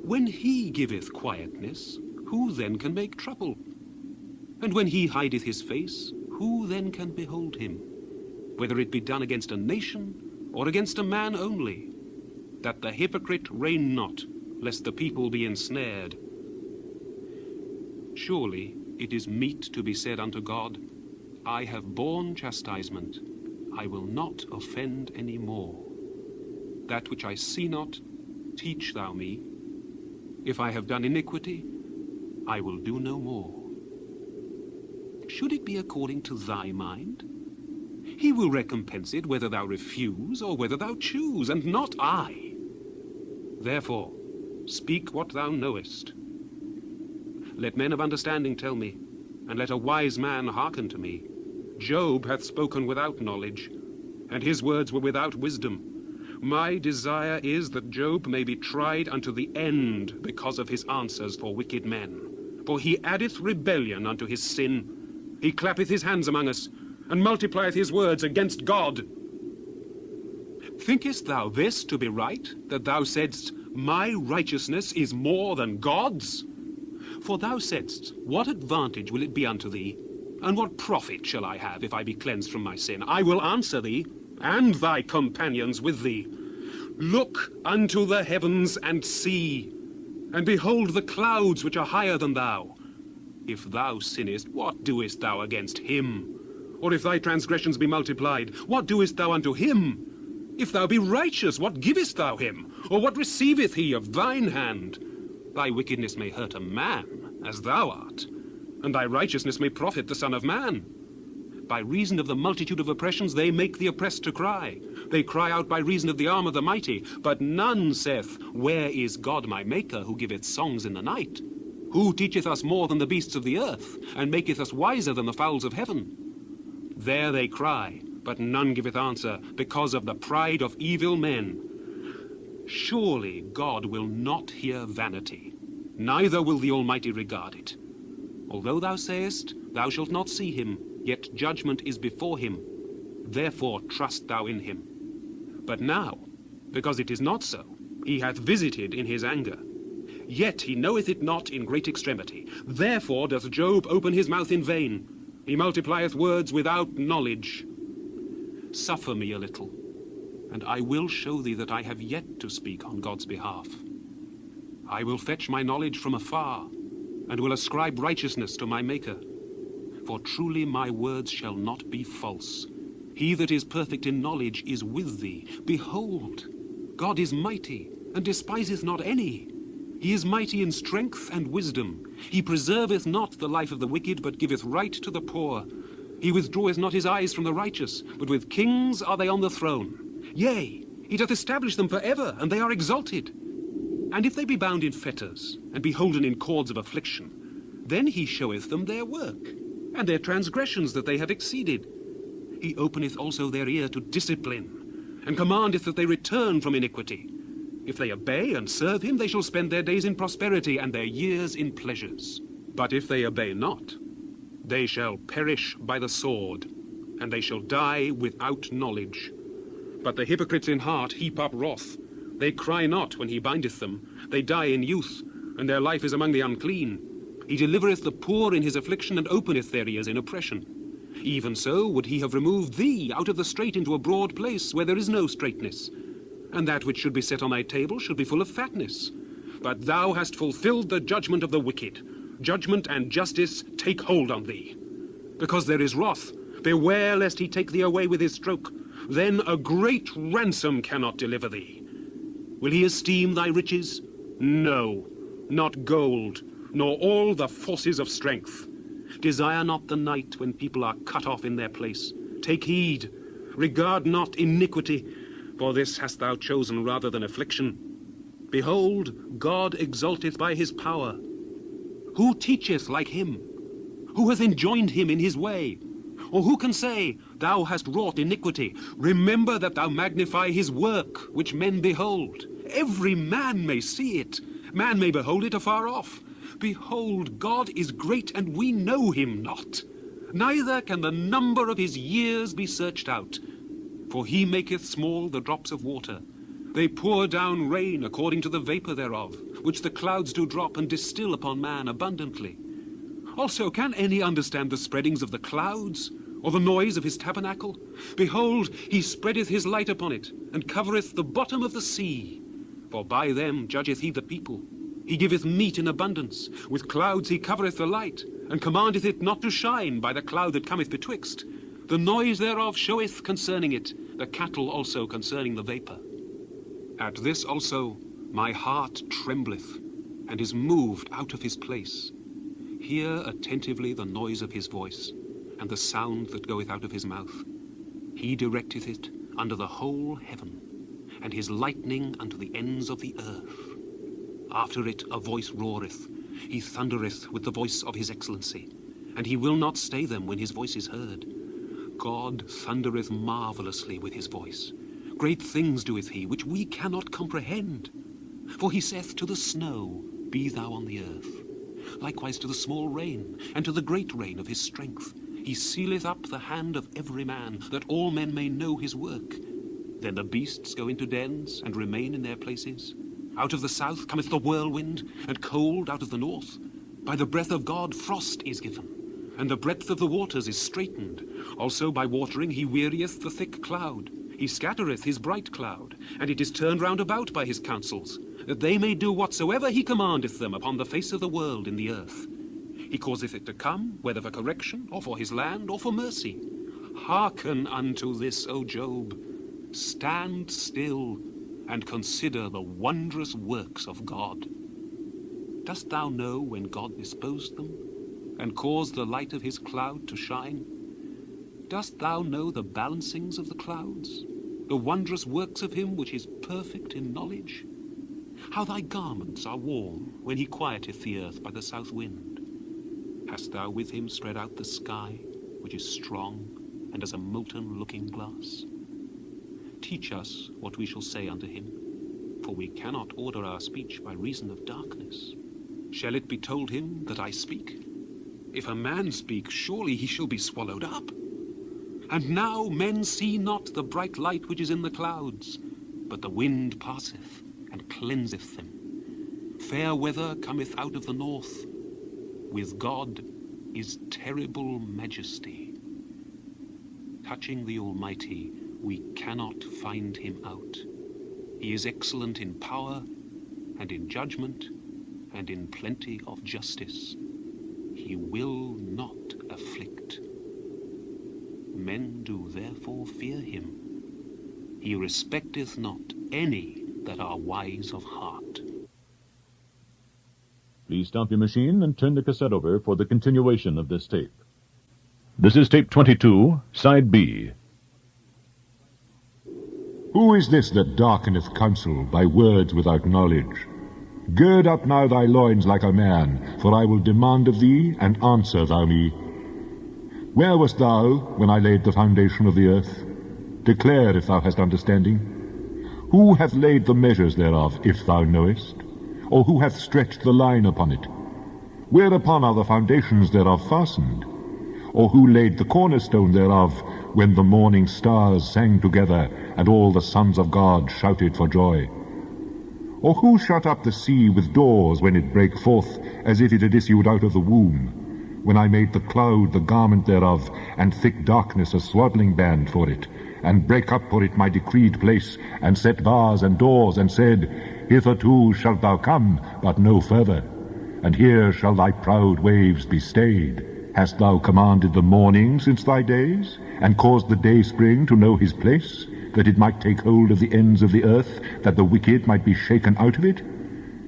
When he giveth quietness, who then can make trouble? And when he hideth his face, who then can behold him? Whether it be done against a nation, or against a man only, that the hypocrite reign not, lest the people be ensnared. Surely it is meet to be said unto God, I have borne chastisement, I will not offend any more. That which I see not, teach thou me. If I have done iniquity, I will do no more. Should it be according to thy mind? He will recompense it whether thou refuse or whether thou choose, and not I. Therefore, speak what thou knowest. Let men of understanding tell me, and let a wise man hearken to me. Job hath spoken without knowledge, and his words were without wisdom. My desire is that Job may be tried unto the end because of his answers for wicked men. For he addeth rebellion unto his sin. He clappeth his hands among us, and multiplieth his words against God. Thinkest thou this to be right, that thou saidst, My righteousness is more than God's? For thou saidst, What advantage will it be unto thee? And what profit shall I have if I be cleansed from my sin? I will answer thee, and thy companions with thee. Look unto the heavens and see, and behold the clouds which are higher than thou. If thou sinnest, what doest thou against him? Or if thy transgressions be multiplied, what doest thou unto him? If thou be righteous, what givest thou him? Or what receiveth he of thine hand? Thy wickedness may hurt a man, as thou art, and thy righteousness may profit the Son of Man. By reason of the multitude of oppressions they make the oppressed to cry. They cry out by reason of the arm of the mighty. But none saith, Where is God my Maker, who giveth songs in the night? Who teacheth us more than the beasts of the earth, and maketh us wiser than the fowls of heaven? There they cry, but none giveth answer, because of the pride of evil men. Surely God will not hear vanity, neither will the Almighty regard it. Although thou sayest, Thou shalt not see him, yet judgment is before him. Therefore trust thou in him. But now, because it is not so, he hath visited in his anger. Yet he knoweth it not in great extremity. Therefore doth Job open his mouth in vain. He multiplieth words without knowledge. Suffer me a little, and I will show thee that I have yet to speak on God's behalf. I will fetch my knowledge from afar, and will ascribe righteousness to my Maker. For truly my words shall not be false. He that is perfect in knowledge is with thee. Behold, God is mighty, and despiseth not any. He is mighty in strength and wisdom. He preserveth not the life of the wicked, but giveth right to the poor. He withdraweth not his eyes from the righteous, but with kings are they on the throne. Yea, he doth establish them for ever, and they are exalted. And if they be bound in fetters, and be holden in cords of affliction, then he showeth them their work, and their transgressions that they have exceeded. He openeth also their ear to discipline, and commandeth that they return from iniquity. If they obey and serve him, they shall spend their days in prosperity, and their years in pleasures. But if they obey not, they shall perish by the sword, and they shall die without knowledge. But the hypocrites in heart heap up wrath. They cry not when he bindeth them. They die in youth, and their life is among the unclean. He delivereth the poor in his affliction, and openeth their ears in oppression. Even so would he have removed thee out of the strait into a broad place, where there is no straightness. And that which should be set on thy table should be full of fatness. But thou hast fulfilled the judgment of the wicked. Judgment and justice take hold on thee. Because there is wrath, beware lest he take thee away with his stroke. Then a great ransom cannot deliver thee. Will he esteem thy riches? No, not gold, nor all the forces of strength. Desire not the night when people are cut off in their place. Take heed, regard not iniquity, for this hast thou chosen rather than affliction. Behold, God exalteth by his power. Who teacheth like him? Who hath enjoined him in his way? Or who can say, Thou hast wrought iniquity? Remember that thou magnify his work, which men behold. Every man may see it. Man may behold it afar off. Behold, God is great, and we know him not. Neither can the number of his years be searched out. For he maketh small the drops of water. They pour down rain according to the vapor thereof. which the clouds do drop and distill upon man abundantly. Also, can any understand the spreadings of the clouds, or the noise of his tabernacle? Behold, he spreadeth his light upon it, and covereth the bottom of the sea. For by them judgeth he the people. He giveth meat in abundance. With clouds he covereth the light, and commandeth it not to shine by the cloud that cometh betwixt. The noise thereof showeth concerning it, the cattle also concerning the vapour. At this also my heart trembleth, and is moved out of his place. Hear attentively the noise of his voice, and the sound that goeth out of his mouth. He directeth it under the whole heaven, and his lightning unto the ends of the earth. After it a voice roareth, he thundereth with the voice of his excellency, and he will not stay them when his voice is heard. God thundereth marvellously with his voice. Great things doeth he, which we cannot comprehend. For he saith to the snow, Be thou on the earth. Likewise to the small rain, and to the great rain of his strength. He sealeth up the hand of every man, that all men may know his work. Then the beasts go into dens, and remain in their places. Out of the south cometh the whirlwind, and cold out of the north. By the breath of God frost is given, and the breadth of the waters is straitened. Also by watering he wearieth the thick cloud. He scattereth his bright cloud, and it is turned round about by his counsels, that they may do whatsoever he commandeth them upon the face of the world in the earth. He causeth it to come, whether for correction, or for his land, or for mercy. Hearken unto this, O Job. Stand still, and consider the wondrous works of God. Dost thou know when God disposed them, and caused the light of his cloud to shine? Dost thou know the balancings of the clouds, the wondrous works of him which is perfect in knowledge? How thy garments are warm when he quieteth the earth by the south wind. Hast thou with him spread out the sky, which is strong, and as a molten looking glass? Teach us what we shall say unto him, for we cannot order our speech by reason of darkness. Shall it be told him that I speak? If a man speak, surely he shall be swallowed up. And now men see not the bright light which is in the clouds, but the wind passeth and cleanseth them. Fair weather cometh out of the north. With God is terrible majesty. Touching the Almighty, we cannot find him out. He is excellent in power, and in judgment, and in plenty of justice. He will not afflict. Men do therefore fear him. He respecteth not any that are wise of heart. Please stop your machine and turn the cassette over for the continuation of this tape. This is tape 22, side B. Who is this that darkeneth counsel by words without knowledge? Gird up now thy loins like a man, for I will demand of thee, and answer thou me. Where wast thou when I laid the foundation of the earth? Declare if thou hast understanding. Who hath laid the measures thereof, if thou knowest? Or who hath stretched the line upon it? Whereupon are the foundations thereof fastened? Or who laid the cornerstone thereof, when the morning stars sang together, and all the sons of God shouted for joy? Or who shut up the sea with doors when it brake forth, as if it had issued out of the womb? When I made the cloud the garment thereof, and thick darkness a swaddling band for it, and brake up for it my decreed place, and set bars and doors, and said, Hitherto shalt thou come, but no further, and here shall thy proud waves be stayed. Hast thou commanded the morning since thy days, and caused the dayspring to know his place, that it might take hold of the ends of the earth, that the wicked might be shaken out of it?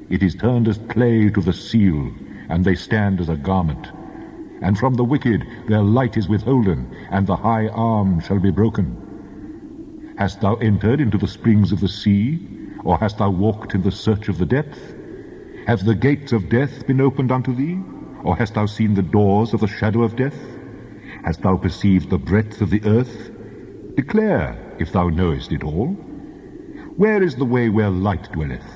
It is turned as clay to the seal, and they stand as a garment. And from the wicked their light is withholden, and the high arm shall be broken. Hast thou entered into the springs of the sea, or hast thou walked in the search of the depth? Have the gates of death been opened unto thee, or hast thou seen the doors of the shadow of death? Hast thou perceived the breadth of the earth? Declare, if thou knowest it all. Where is the way where light dwelleth?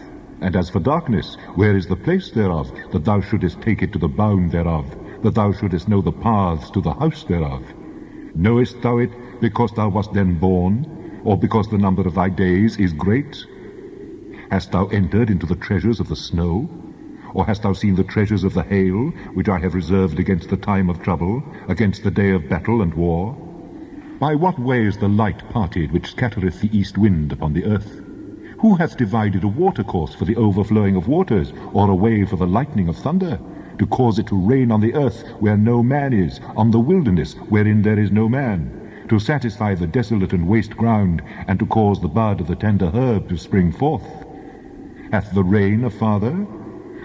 And as for darkness, where is the place thereof, that thou shouldest take it to the bound thereof, that thou shouldest know the paths to the house thereof? Knowest thou it because thou wast then born, or because the number of thy days is great? Hast thou entered into the treasures of the snow? Or hast thou seen the treasures of the hail, which I have reserved against the time of trouble, against the day of battle and war? By what way is the light parted, which scattereth the east wind upon the earth? Who hath divided a watercourse for the overflowing of waters, or a way for the lightning of thunder, to cause it to rain on the earth where no man is, on the wilderness wherein there is no man, to satisfy the desolate and waste ground, and to cause the bud of the tender herb to spring forth? Hath the rain a father?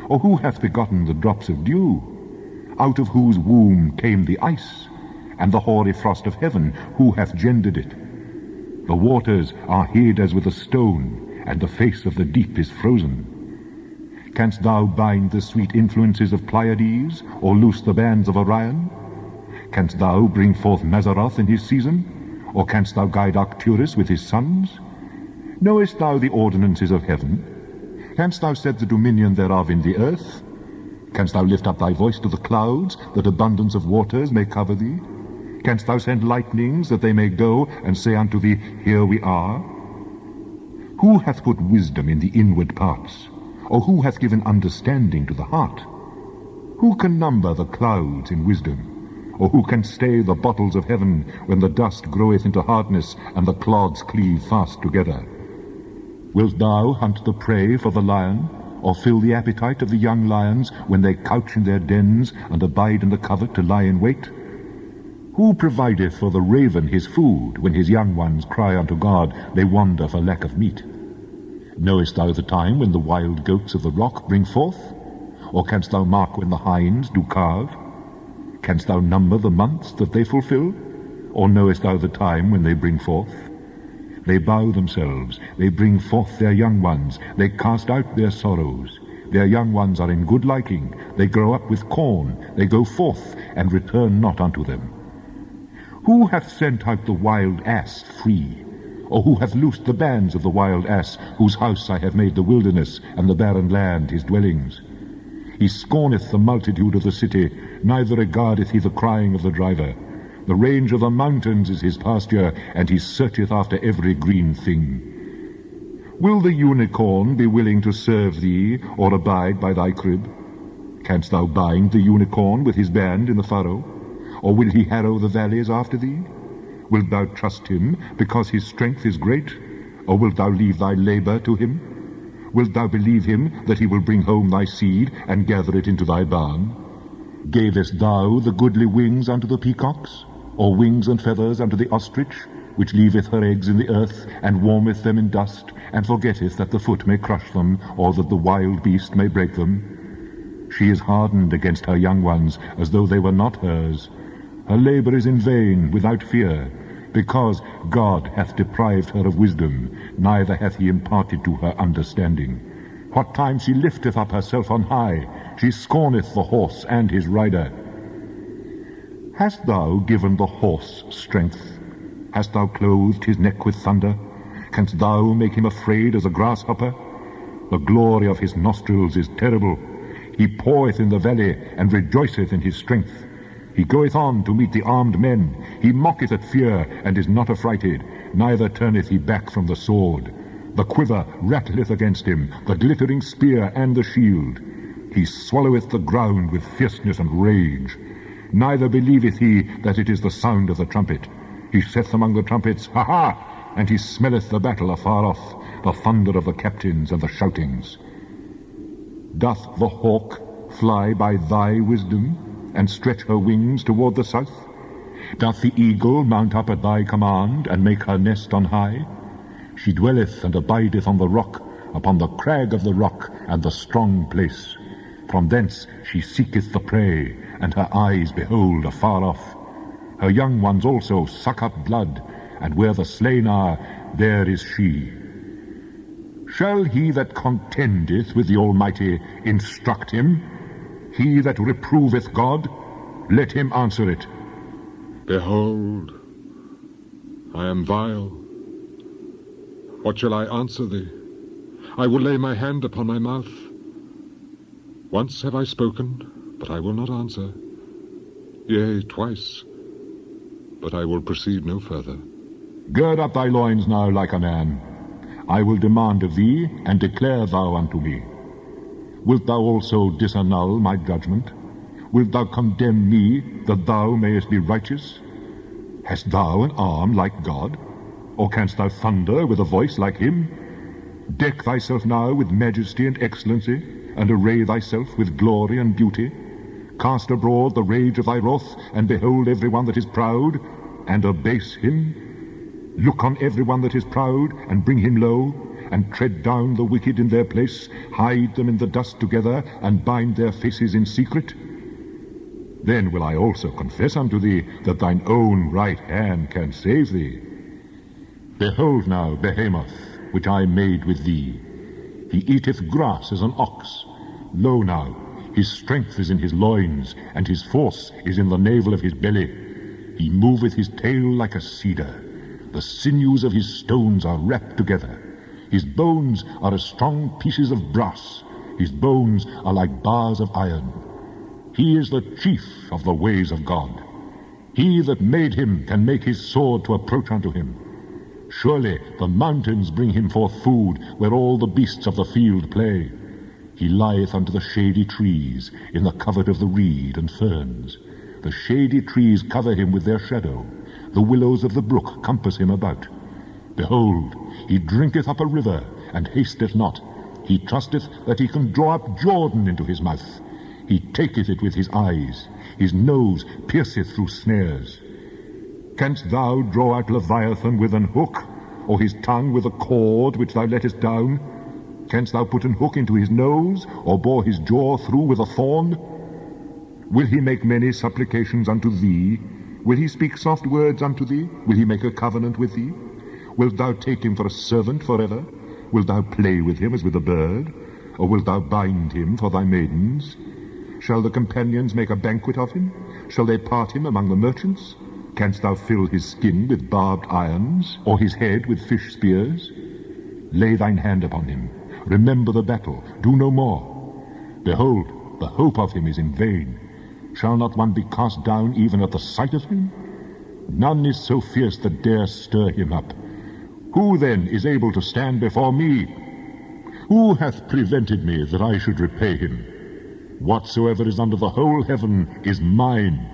Or who hath begotten the drops of dew? Out of whose womb came the ice, and the hoary frost of heaven? Who hath gendered it? The waters are hid as with a stone, and the face of the deep is frozen. Canst thou bind the sweet influences of Pleiades, or loose the bands of Orion? Canst thou bring forth Mazzaroth in his season? Or canst thou guide Arcturus with his sons? Knowest thou the ordinances of heaven? Canst thou set the dominion thereof in the earth? Canst thou lift up thy voice to the clouds, that abundance of waters may cover thee? Canst thou send lightnings, that they may go and say unto thee, Here we are? Who hath put wisdom in the inward parts? Or who hath given understanding to the heart? Who can number the clouds in wisdom? Or who can stay the bottles of heaven, when the dust groweth into hardness, and the clods cleave fast together? Wilt thou hunt the prey for the lion, or fill the appetite of the young lions, when they couch in their dens, and abide in the covert to lie in wait? Who provideth for the raven his food, when his young ones cry unto God, they wander for lack of meat? Knowest thou the time when the wild goats of the rock bring forth? Or canst thou mark when the hinds do calve? Canst thou number the months that they fulfill? Or knowest thou the time when they bring forth? They bow themselves, they bring forth their young ones, they cast out their sorrows. Their young ones are in good liking, they grow up with corn, they go forth, and return not unto them. Who hath sent out the wild ass free? Or who hath loosed the bands of the wild ass, whose house I have made the wilderness, and the barren land his dwellings? He scorneth the multitude of the city, neither regardeth he the crying of the driver. The range of the mountains is his pasture, and he searcheth after every green thing. Will the unicorn be willing to serve thee, or abide by thy crib? Canst thou bind the unicorn with his band in the furrow? Or will he harrow the valleys after thee? Wilt thou trust him, because his strength is great? Or wilt thou leave thy labor to him? Wilt thou believe him, that he will bring home thy seed, and gather it into thy barn? Gavest thou the goodly wings unto the peacocks? Or wings and feathers unto the ostrich, which leaveth her eggs in the earth, and warmeth them in dust, and forgetteth that the foot may crush them, or that the wild beast may break them? She is hardened against her young ones, as though they were not hers. Her labor is in vain, without fear, because God hath deprived her of wisdom, neither hath he imparted to her understanding. What time she lifteth up herself on high, she scorneth the horse and his rider. Hast thou given the horse strength? Hast thou clothed his neck with thunder? Canst thou make him afraid as a grasshopper? The glory of his nostrils is terrible. He poureth in the valley, and rejoiceth in his strength. He goeth on to meet the armed men. He mocketh at fear, and is not affrighted, neither turneth he back from the sword. The quiver rattleth against him, the glittering spear and the shield. He swalloweth the ground with fierceness and rage. Neither believeth he that it is the sound of the trumpet. He saith among the trumpets, Ha ha! And he smelleth the battle afar off, the thunder of the captains and the shoutings. Doth the hawk fly by thy wisdom, and stretch her wings toward the south? Doth the eagle mount up at thy command, and make her nest on high? She dwelleth and abideth on the rock, upon the crag of the rock, and the strong place. From thence she seeketh the prey, and her eyes behold afar off. Her young ones also suck up blood, and where the slain are, there is she. Shall he that contendeth with the Almighty instruct him? He that reproveth God, let him answer it. Behold, I am vile. What shall I answer thee? I will lay my hand upon my mouth. Once have I spoken, but I will not answer. Yea, twice, but I will proceed no further. Gird up thy loins now like a man. I will demand of thee, and declare thou unto me. Wilt thou also disannul my judgment? Wilt thou condemn me, that thou mayest be righteous? Hast thou an arm like God? Or canst thou thunder with a voice like him? Deck thyself now with majesty and excellency, and array thyself with glory and beauty. Cast abroad the rage of thy wrath, and behold every one that is proud, and abase him. Look on every one that is proud, and bring him low, and tread down the wicked in their place, hide them in the dust together, and bind their faces in secret. Then will I also confess unto thee that thine own right hand can save thee. Behold now Behemoth, which I made with thee. He eateth grass as an ox. Lo now, his strength is in his loins, and his force is in the navel of his belly. He moveth his tail like a cedar. The sinews of his stones are wrapped together. His bones are as strong pieces of brass. His bones are like bars of iron. He is the chief of the ways of God. He that made him can make his sword to approach unto him. Surely the mountains bring him forth food, where all the beasts of the field play. He lieth under the shady trees, in the covert of the reed and ferns. The shady trees cover him with their shadow. The willows of the brook compass him about. Behold, he drinketh up a river, and hasteth not. He trusteth that he can draw up Jordan into his mouth. He taketh it with his eyes. His nose pierceth through snares. Canst thou draw out Leviathan with an hook, or his tongue with a cord which thou lettest down? Canst thou put an hook into his nose, or bore his jaw through with a thorn? Will he make many supplications unto thee? Will he speak soft words unto thee? Will he make a covenant with thee? Wilt thou take him for a servant forever? Wilt thou play with him as with a bird? Or wilt thou bind him for thy maidens? Shall the companions make a banquet of him? Shall they part him among the merchants? Canst thou fill his skin with barbed irons, or his head with fish spears? Lay thine hand upon him. Remember the battle. Do no more. Behold, the hope of him is in vain. Shall not one be cast down even at the sight of him? None is so fierce that dare stir him up. Who then is able to stand before me? Who hath prevented me that I should repay him? Whatsoever is under the whole heaven is mine.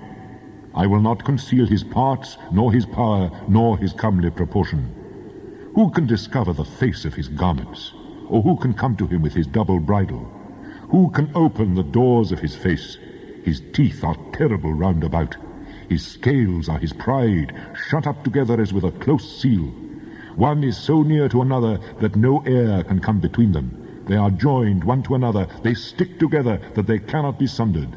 I will not conceal his parts, nor his power, nor his comely proportion. Who can discover the face of his garments? Or who can come to him with his double bridle? Who can open the doors of his face? His teeth are terrible round about. His scales are his pride, shut up together as with a close seal. One is so near to another that no air can come between them. They are joined one to another. They stick together that they cannot be sundered.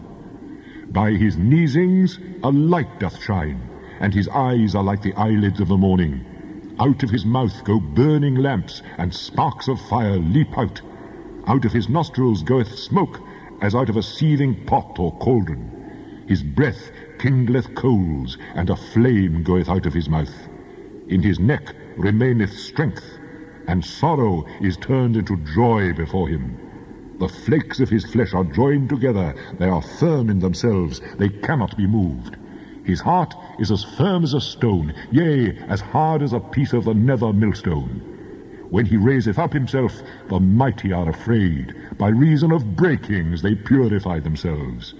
By his neesings a light doth shine, and his eyes are like the eyelids of the morning. Out of his mouth go burning lamps, and sparks of fire leap out. Out of his nostrils goeth smoke, as out of a seething pot or cauldron. His breath kindleth coals, and a flame goeth out of his mouth. In his neck remaineth strength, and sorrow is turned into joy before him. The flakes of his flesh are joined together. They are firm in themselves. They cannot be moved. His heart is as firm as a stone, yea, as hard as a piece of the nether millstone. When he raiseth up himself, the mighty are afraid. By reason of breakings they purify themselves.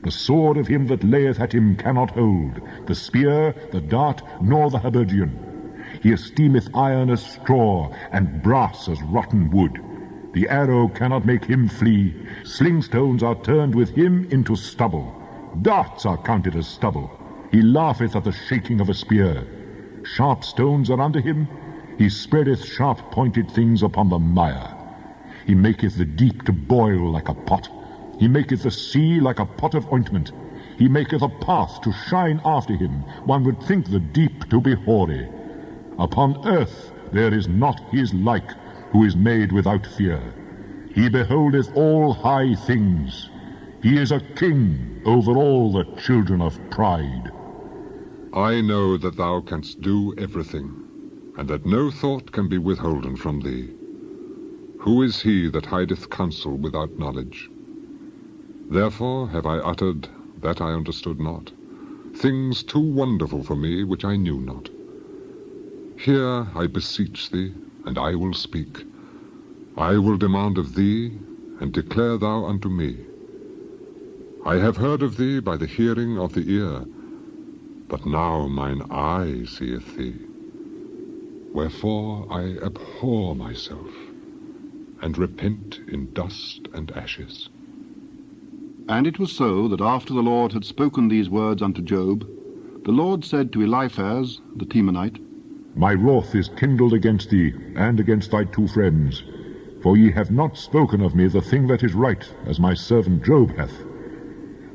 The sword of him that layeth at him cannot hold, the spear, the dart, nor the habergeon. He esteemeth iron as straw, and brass as rotten wood. The arrow cannot make him flee. Slingstones are turned with him into stubble. Darts are counted as stubble. He laugheth at the shaking of a spear. Sharp stones are under him. He spreadeth sharp-pointed things upon the mire. He maketh the deep to boil like a pot. He maketh the sea like a pot of ointment. He maketh a path to shine after him. One would think the deep to be hoary. Upon earth there is not his like, who is made without fear. He beholdeth all high things. He is a king over all the children of pride. I know that thou canst do everything, and that no thought can be withholden from thee. Who is he that hideth counsel without knowledge? Therefore have I uttered that I understood not, things too wonderful for me which I knew not. Hear, I beseech thee, and I will speak. I will demand of thee, and declare thou unto me. I have heard of thee by the hearing of the ear, but now mine eye seeth thee. Wherefore I abhor myself, and repent in dust and ashes. And it was so that after the Lord had spoken these words unto Job, the Lord said to Eliphaz the Temanite, My wrath is kindled against thee, and against thy 2 friends. For ye have not spoken of me the thing that is right, as my servant Job hath.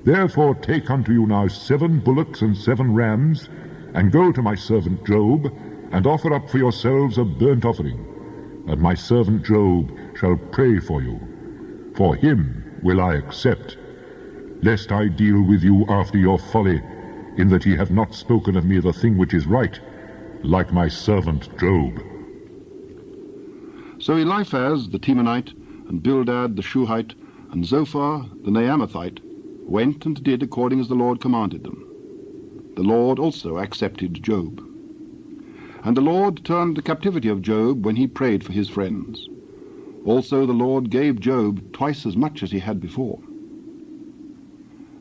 Therefore take unto you now 7 bullocks and 7 rams, and go to my servant Job, and offer up for yourselves a burnt offering. And my servant Job shall pray for you. For him will I accept, lest I deal with you after your folly, in that ye have not spoken of me the thing which is right, like my servant Job. So Eliphaz the Temanite, and Bildad the Shuhite, and Zophar the Naamathite went and did according as the Lord commanded them. The Lord also accepted Job. And the Lord turned the captivity of Job when he prayed for his friends. Also the Lord gave Job twice as much as he had before.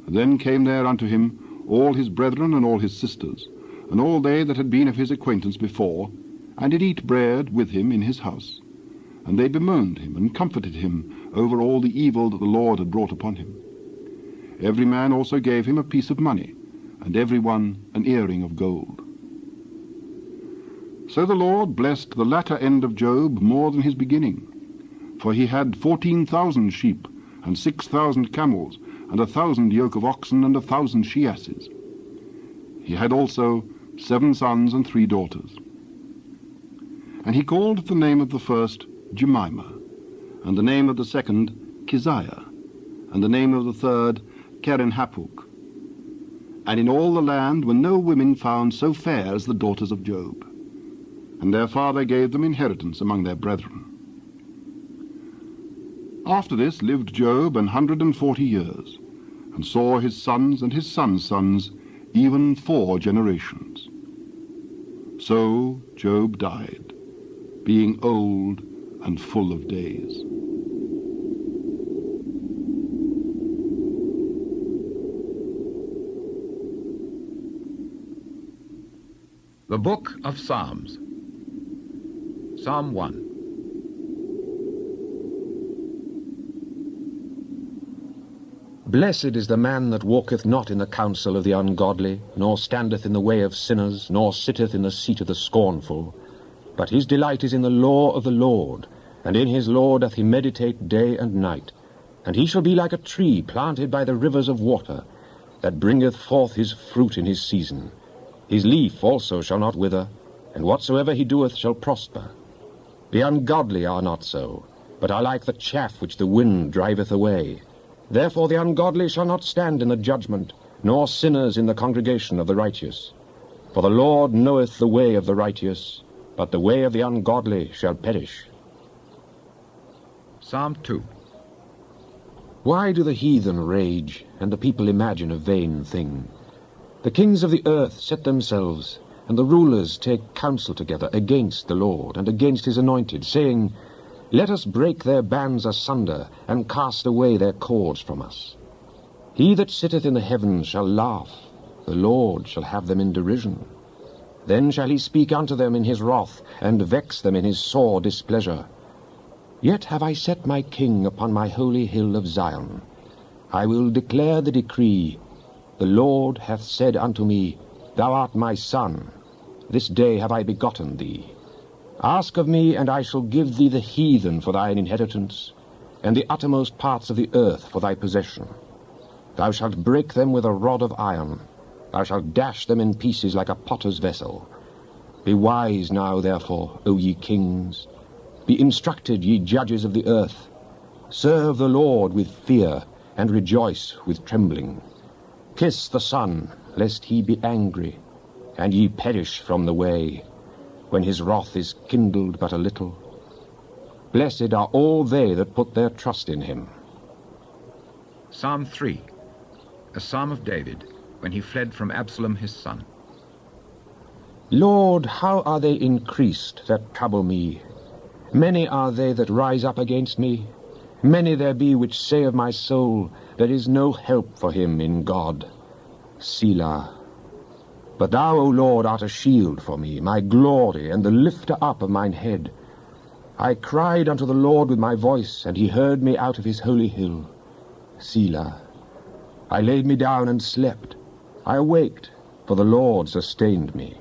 Then came there unto him all his brethren and all his sisters, and all they that had been of his acquaintance before, and did eat bread with him in his house. And they bemoaned him, and comforted him over all the evil that the Lord had brought upon him. Every man also gave him a piece of money, and every one an earring of gold. So the Lord blessed the latter end of Job more than his beginning, for he had 14,000 sheep, and 6,000 camels, and 1,000 yoke of oxen, and 1,000 she-asses. He had also 7 sons and 3 daughters. And he called the name of the first Jemimah, and the name of the second Keziah, and the name of the third Keren-Hapuk. And in all the land were no women found so fair as the daughters of Job. And their father gave them inheritance among their brethren. After this lived Job 140 years, and saw his sons and his sons' sons, even 4 generations. So Job died, being old and full of days. The Book of Psalms. Psalm 1. Blessed is the man that walketh not in the counsel of the ungodly, nor standeth in the way of sinners, nor sitteth in the seat of the scornful. But his delight is in the law of the Lord, and in his law doth he meditate day and night. And he shall be like a tree planted by the rivers of water, that bringeth forth his fruit in his season. His leaf also shall not wither, and whatsoever he doeth shall prosper. The ungodly are not so, but are like the chaff which the wind driveth away. Therefore the ungodly shall not stand in the judgment, nor sinners in the congregation of the righteous. For the Lord knoweth the way of the righteous, but the way of the ungodly shall perish. Psalm 2. Why do the heathen rage, and the people imagine a vain thing? The kings of the earth set themselves, and the rulers take counsel together against the Lord, and against his anointed, saying, Let us break their bands asunder, and cast away their cords from us. He that sitteth in the heavens shall laugh, the Lord shall have them in derision. Then shall he speak unto them in his wrath, and vex them in his sore displeasure. Yet have I set my king upon my holy hill of Zion. I will declare the decree. The Lord hath said unto me, Thou art my son. This day have I begotten thee. Ask of me, and I shall give thee the heathen for thine inheritance, and the uttermost parts of the earth for thy possession. Thou shalt break them with a rod of iron. Thou shalt dash them in pieces like a potter's vessel. Be wise now, therefore, O ye kings. Be instructed, ye judges of the earth. Serve the Lord with fear, and rejoice with trembling. Kiss the Son, lest he be angry, and ye perish from the way, when his wrath is kindled but a little. Blessed are all they that put their trust in him. Psalm 3. A psalm of David, when he fled from Absalom his son. Lord, how are they increased that trouble me? Many are they that rise up against me. Many there be which say of my soul, there is no help for him in God. Selah. But thou, O Lord, art a shield for me, my glory, and the lifter up of mine head. I cried unto the Lord with my voice, and he heard me out of his holy hill. Selah. I laid me down and slept. I awaked, for the Lord sustained me.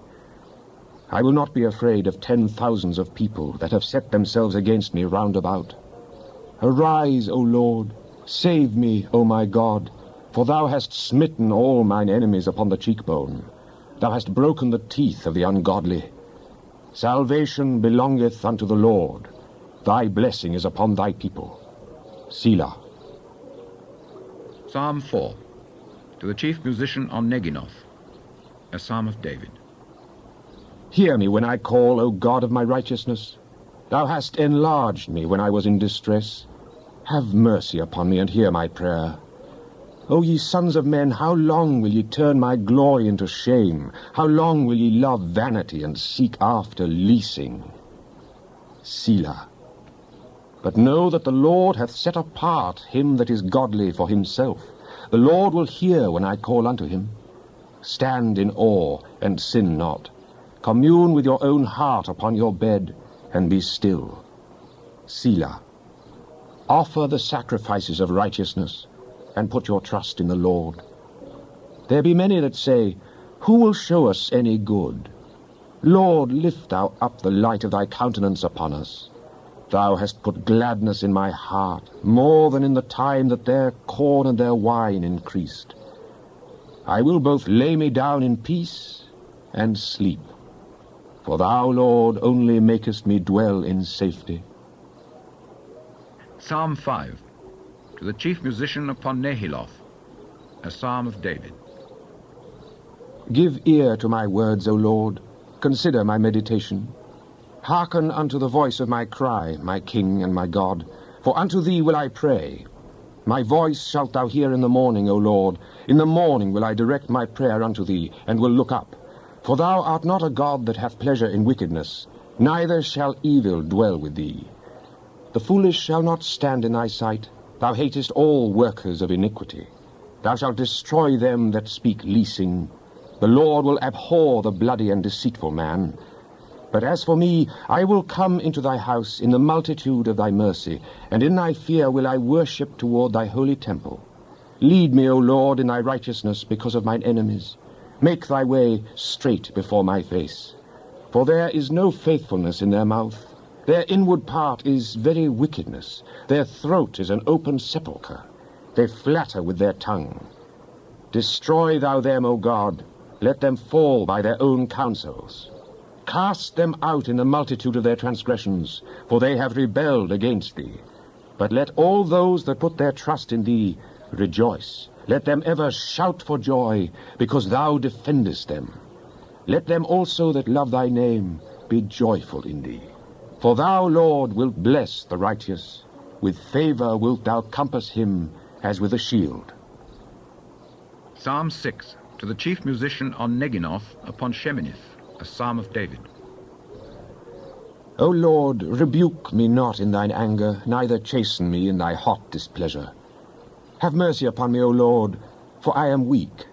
I will not be afraid of 10,000s of people that have set themselves against me round about. Arise, O Lord, save me, O my God, for thou hast smitten all mine enemies upon the cheekbone. Thou hast broken the teeth of the ungodly. Salvation belongeth unto the Lord. Thy blessing is upon thy people. Selah. Psalm 4. To the chief musician on Neginoth, a psalm of David. Hear me when I call, O God of my righteousness. Thou hast enlarged me when I was in distress. Have mercy upon me and hear my prayer. O ye sons of men, how long will ye turn my glory into shame? How long will ye love vanity and seek after leasing? Selah. But know that the Lord hath set apart him that is godly for himself. The Lord will hear when I call unto him. Stand in awe and sin not. Commune with your own heart upon your bed, and be still. Selah. Offer the sacrifices of righteousness, and put your trust in the Lord. There be many that say, who will show us any good? Lord, lift thou up the light of thy countenance upon us. Thou hast put gladness in my heart, more than in the time that their corn and their wine increased. I will both lay me down in peace and sleep. For thou, Lord, only makest me dwell in safety. Psalm 5. To the chief musician upon Nehiloth, a psalm of David. Give ear to my words, O Lord. Consider my meditation. Hearken unto the voice of my cry, my King and my God. For unto thee will I pray. My voice shalt thou hear in the morning, O Lord. In the morning will I direct my prayer unto thee, and will look up. For thou art not a God that hath pleasure in wickedness, neither shall evil dwell with thee. The foolish shall not stand in thy sight. Thou hatest all workers of iniquity. Thou shalt destroy them that speak leasing. The Lord will abhor the bloody and deceitful man. But as for me, I will come into thy house in the multitude of thy mercy, and in thy fear will I worship toward thy holy temple. Lead me, O Lord, in thy righteousness because of mine enemies. Make thy way straight before my face. For there is no faithfulness in their mouth. Their inward part is very wickedness. Their throat is an open sepulchre. They flatter with their tongue. Destroy thou them, O God. Let them fall by their own counsels. Cast them out in the multitude of their transgressions, for they have rebelled against thee. But let all those that put their trust in thee rejoice. Let them ever shout for joy, because thou defendest them. Let them also that love thy name be joyful in thee. For thou, Lord, wilt bless the righteous. With favor wilt thou compass him as with a shield. Psalm 6. To the chief musician on Neginoth upon Sheminith, a psalm of David. O Lord, rebuke me not in thine anger, neither chasten me in thy hot displeasure. Have mercy upon me, O Lord, for I am weak.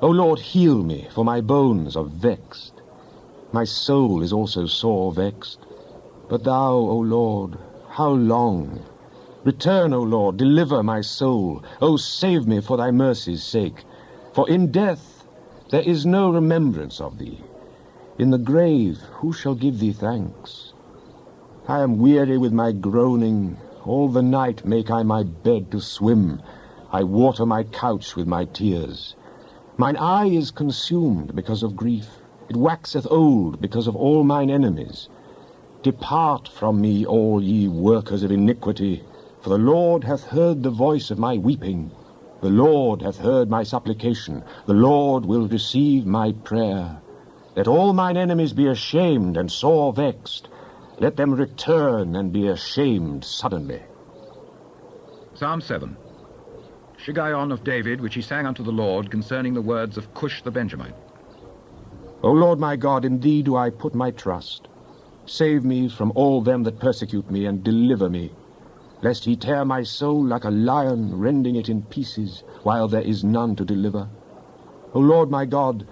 O Lord, heal me, for my bones are vexed. My soul is also sore vexed. But thou, O Lord, how long? Return, O Lord, deliver my soul. O save me for thy mercy's sake. For in death there is no remembrance of thee. In the grave who shall give thee thanks? I am weary with my groaning. All the night make I my bed to swim. I water my couch with my tears. Mine eye is consumed because of grief. It waxeth old because of all mine enemies. Depart from me, all ye workers of iniquity, for the Lord hath heard the voice of my weeping. The Lord hath heard my supplication. The Lord will receive my prayer. Let all mine enemies be ashamed and sore vexed. Let them return and be ashamed suddenly. Psalm 7. Shiggaion of David, which he sang unto the Lord concerning the words of Cush the Benjamite. O Lord my God, in thee do I put my trust. Save me from all them that persecute me, and deliver me, lest he tear my soul like a lion, rending it in pieces, while there is none to deliver. O Lord my God,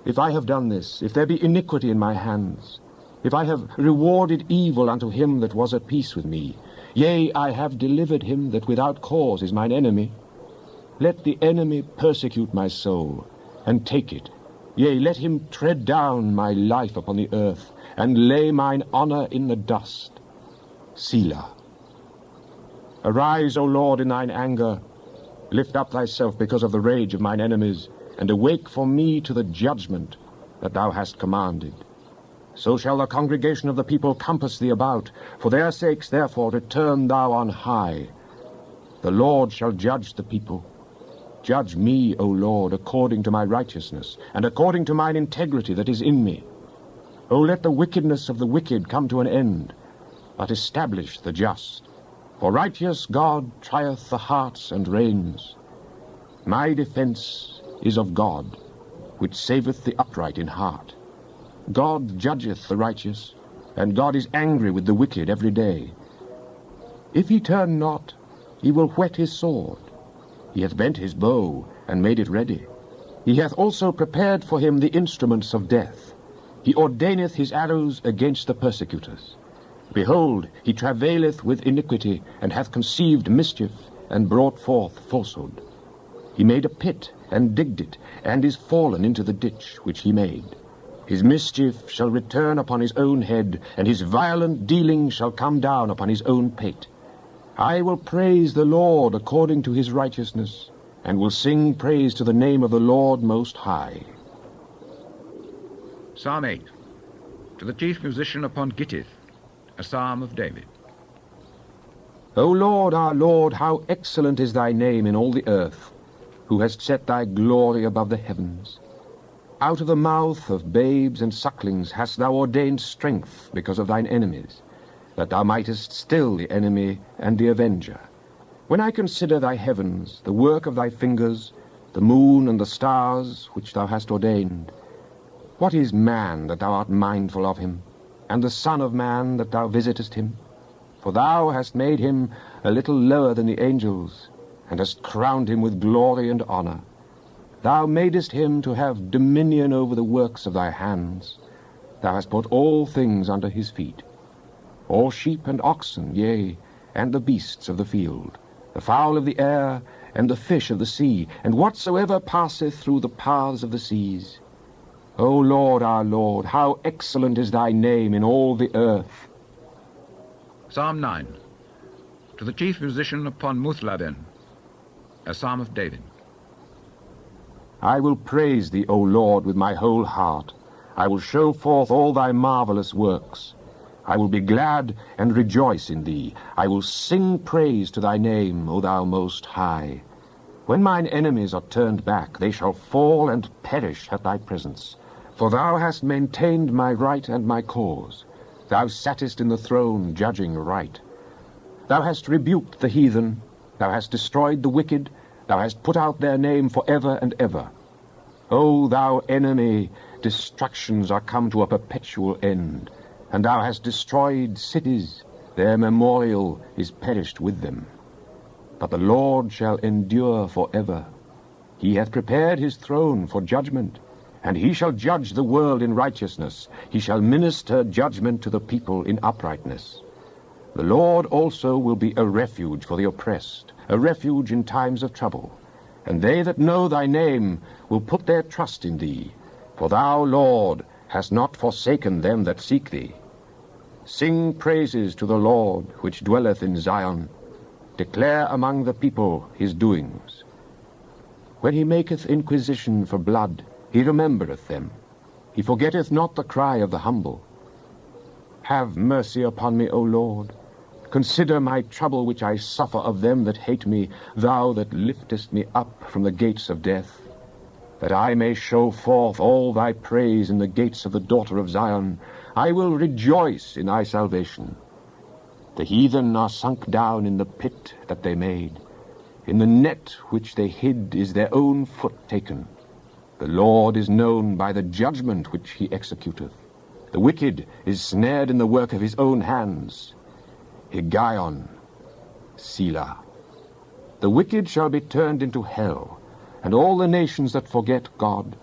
if I have done this, if there be iniquity in my hands, if I have rewarded evil unto him that was at peace with me, yea, I have delivered him that without cause is mine enemy, let the enemy persecute my soul, and take it. Yea, let him tread down my life upon the earth, and lay mine honor in the dust. Selah. Arise, O Lord, in thine anger. Lift up thyself because of the rage of mine enemies, and awake for me to the judgment that thou hast commanded. So shall the congregation of the people compass thee about. For their sakes, therefore, return thou on high. The Lord shall judge the people. Judge me, O Lord, according to my righteousness, and according to mine integrity that is in me. O let the wickedness of the wicked come to an end, but establish the just. For righteous God trieth the hearts and reins. My defense is of God, which saveth the upright in heart. God judgeth the righteous, and God is angry with the wicked every day. If he turn not, he will whet his sword. He hath bent his bow, and made it ready. He hath also prepared for him the instruments of death. He ordaineth his arrows against the persecutors. Behold, he travaileth with iniquity, and hath conceived mischief, and brought forth falsehood. He made a pit, and digged it, and is fallen into the ditch which he made. His mischief shall return upon his own head, and his violent dealing shall come down upon his own pate. I will praise the Lord according to his righteousness, and will sing praise to the name of the Lord Most High. Psalm 8. To the chief musician upon Gittith, a psalm of David. O Lord, our Lord, how excellent is thy name in all the earth, who hast set thy glory above the heavens. Out of the mouth of babes and sucklings hast thou ordained strength because of thine enemies, that thou mightest still the enemy and the avenger. When I consider thy heavens, the work of thy fingers, the moon and the stars which thou hast ordained, what is man that thou art mindful of him, and the son of man that thou visitest him? For thou hast made him a little lower than the angels, and hast crowned him with glory and honor. Thou madest him to have dominion over the works of thy hands. Thou hast put all things under his feet. All sheep and oxen, yea, and the beasts of the field, the fowl of the air, and the fish of the sea, and whatsoever passeth through the paths of the seas. O Lord, our Lord, how excellent is thy name in all the earth. Psalm 9. To the chief musician upon Muthlaben, a psalm of David. I will praise thee, O Lord, with my whole heart. I will show forth all thy marvelous works. I will be glad and rejoice in thee. I will sing praise to thy name, O thou Most High. When mine enemies are turned back, they shall fall and perish at thy presence. For thou hast maintained my right and my cause. Thou sattest in the throne, judging right. Thou hast rebuked the heathen. Thou hast destroyed the wicked. Thou hast put out their name for ever and ever. O thou enemy, destructions are come to a perpetual end. And thou hast destroyed cities, their memorial is perished with them. But the Lord shall endure for ever. He hath prepared his throne for judgment, and he shall judge the world in righteousness. He shall minister judgment to the people in uprightness. The Lord also will be a refuge for the oppressed, a refuge in times of trouble. And they that know thy name will put their trust in thee. For thou, Lord, hast not forsaken them that seek thee. Sing praises to the Lord, which dwelleth in Zion. Declare among the people his doings. When he maketh inquisition for blood, he remembereth them. He forgetteth not the cry of the humble. Have mercy upon me, O Lord. Consider my trouble which I suffer of them that hate me, thou that liftest me up from the gates of death, that I may show forth all thy praise in the gates of the daughter of Zion. I will rejoice in thy salvation. The heathen are sunk down in the pit that they made. In the net which they hid is their own foot taken. The Lord is known by the judgment which he executeth. The wicked is snared in the work of his own hands. Higgaion, Selah. The wicked shall be turned into hell, and all the nations that forget God.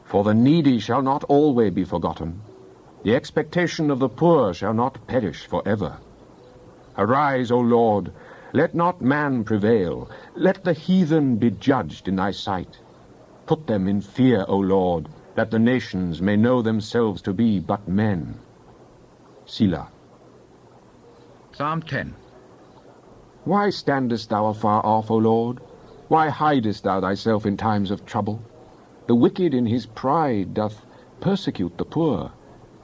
For the needy shall not always be forgotten. The expectation of the poor shall not perish forever. Arise, O Lord, let not man prevail. Let the heathen be judged in thy sight. Put them in fear, O Lord, that the nations may know themselves to be but men. Selah. Psalm 10. Why standest thou afar off, O Lord? Why hidest thou thyself in times of trouble? The wicked in his pride doth persecute the poor.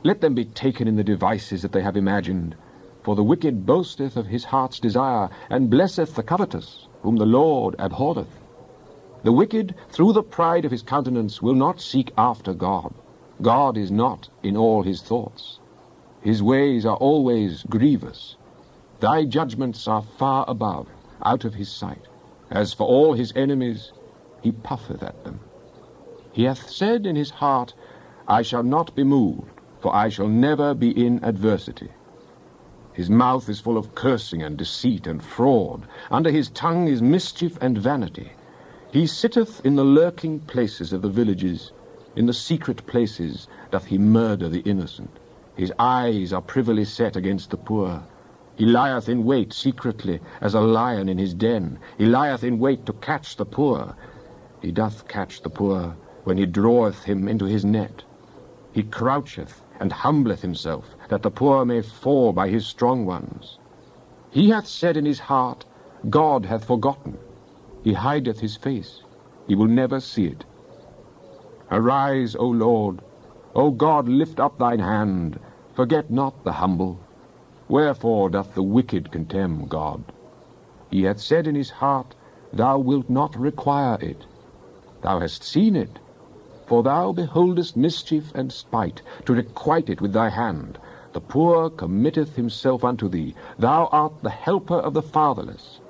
Let them be taken in the devices that they have imagined. For the wicked boasteth of his heart's desire, and blesseth the covetous, whom the Lord abhorreth. The wicked, through the pride of his countenance, will not seek after God. God is not in all his thoughts. His ways are always grievous. Thy judgments are far above, out of his sight. As for all his enemies, he puffeth at them. He hath said in his heart, I shall not be moved, for I shall never be in adversity. His mouth is full of cursing and deceit and fraud. Under his tongue is mischief and vanity. He sitteth in the lurking places of the villages. In the secret places doth he murder the innocent. His eyes are privily set against the poor. He lieth in wait secretly as a lion in his den. He lieth in wait to catch the poor. He doth catch the poor when he draweth him into his net. He croucheth and humbleth himself, that the poor may fall by his strong ones. He hath said in his heart, God hath forgotten. He hideth his face. He will never see it. Arise, O Lord. O God, lift up thine hand. Forget not the humble. Wherefore doth the wicked contemn God? He hath said in his heart, Thou wilt not require it. Thou hast seen it. For thou beholdest mischief and spite, to requite it with thy hand. The poor committeth himself unto thee. Thou art the helper of the fatherless.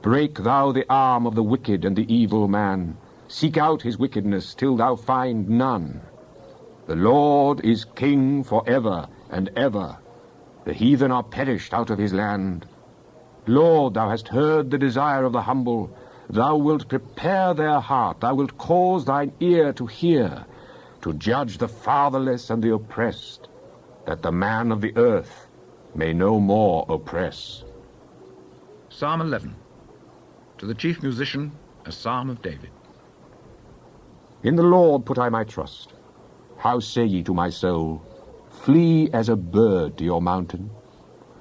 Break thou the arm of the wicked and the evil man. Seek out his wickedness till thou find none. The Lord is king for ever and ever. The heathen are perished out of his land. Lord, thou hast heard the desire of the humble. Thou wilt prepare their heart, thou wilt cause thine ear to hear, to judge the fatherless and the oppressed, that the man of the earth may no more oppress. Psalm 11. To the chief musician, a psalm of David. In the Lord put I my trust. How say ye to my soul, Flee as a bird to your mountain?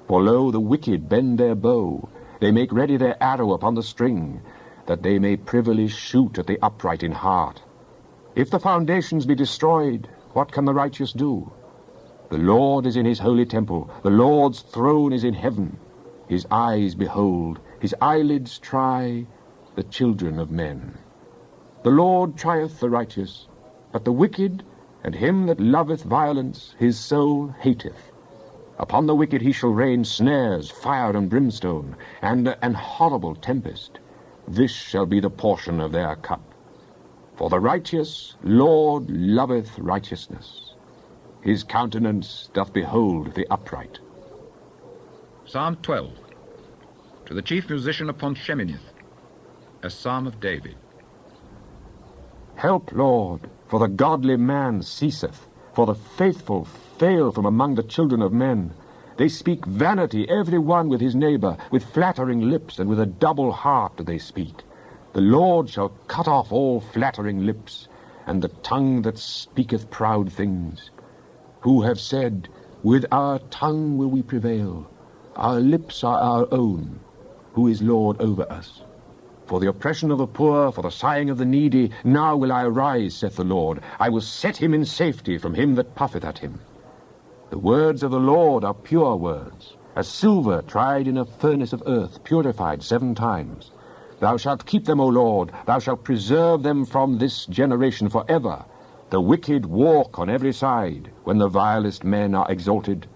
For lo, the wicked bend their bow, they make ready their arrow upon the string, that they may privily shoot at the upright in heart. If the foundations be destroyed, what can the righteous do? The Lord is in his holy temple, the Lord's throne is in heaven. His eyes behold, his eyelids try the children of men. The Lord trieth the righteous, but the wicked and him that loveth violence his soul hateth. Upon the wicked he shall rain snares, fire and brimstone, and an horrible tempest. This shall be the portion of their cup. For the righteous Lord loveth righteousness. His countenance doth behold the upright. Psalm 12. To the chief musician upon Sheminith, a psalm of David. Help, Lord, for the godly man ceaseth, for the faithful fail from among the children of men. They speak vanity, every one with his neighbor, with flattering lips, and with a double heart do they speak. The Lord shall cut off all flattering lips, and the tongue that speaketh proud things. Who have said, With our tongue will we prevail. Our lips are our own. Who is Lord over us? For the oppression of the poor, for the sighing of the needy, now will I arise, saith the Lord. I will set him in safety from him that puffeth at him. The words of the Lord are pure words, as silver tried in a furnace of earth, purified 7 times. Thou shalt keep them, O Lord, thou shalt preserve them from this generation forever. The wicked walk on every side, when the vilest men are exalted.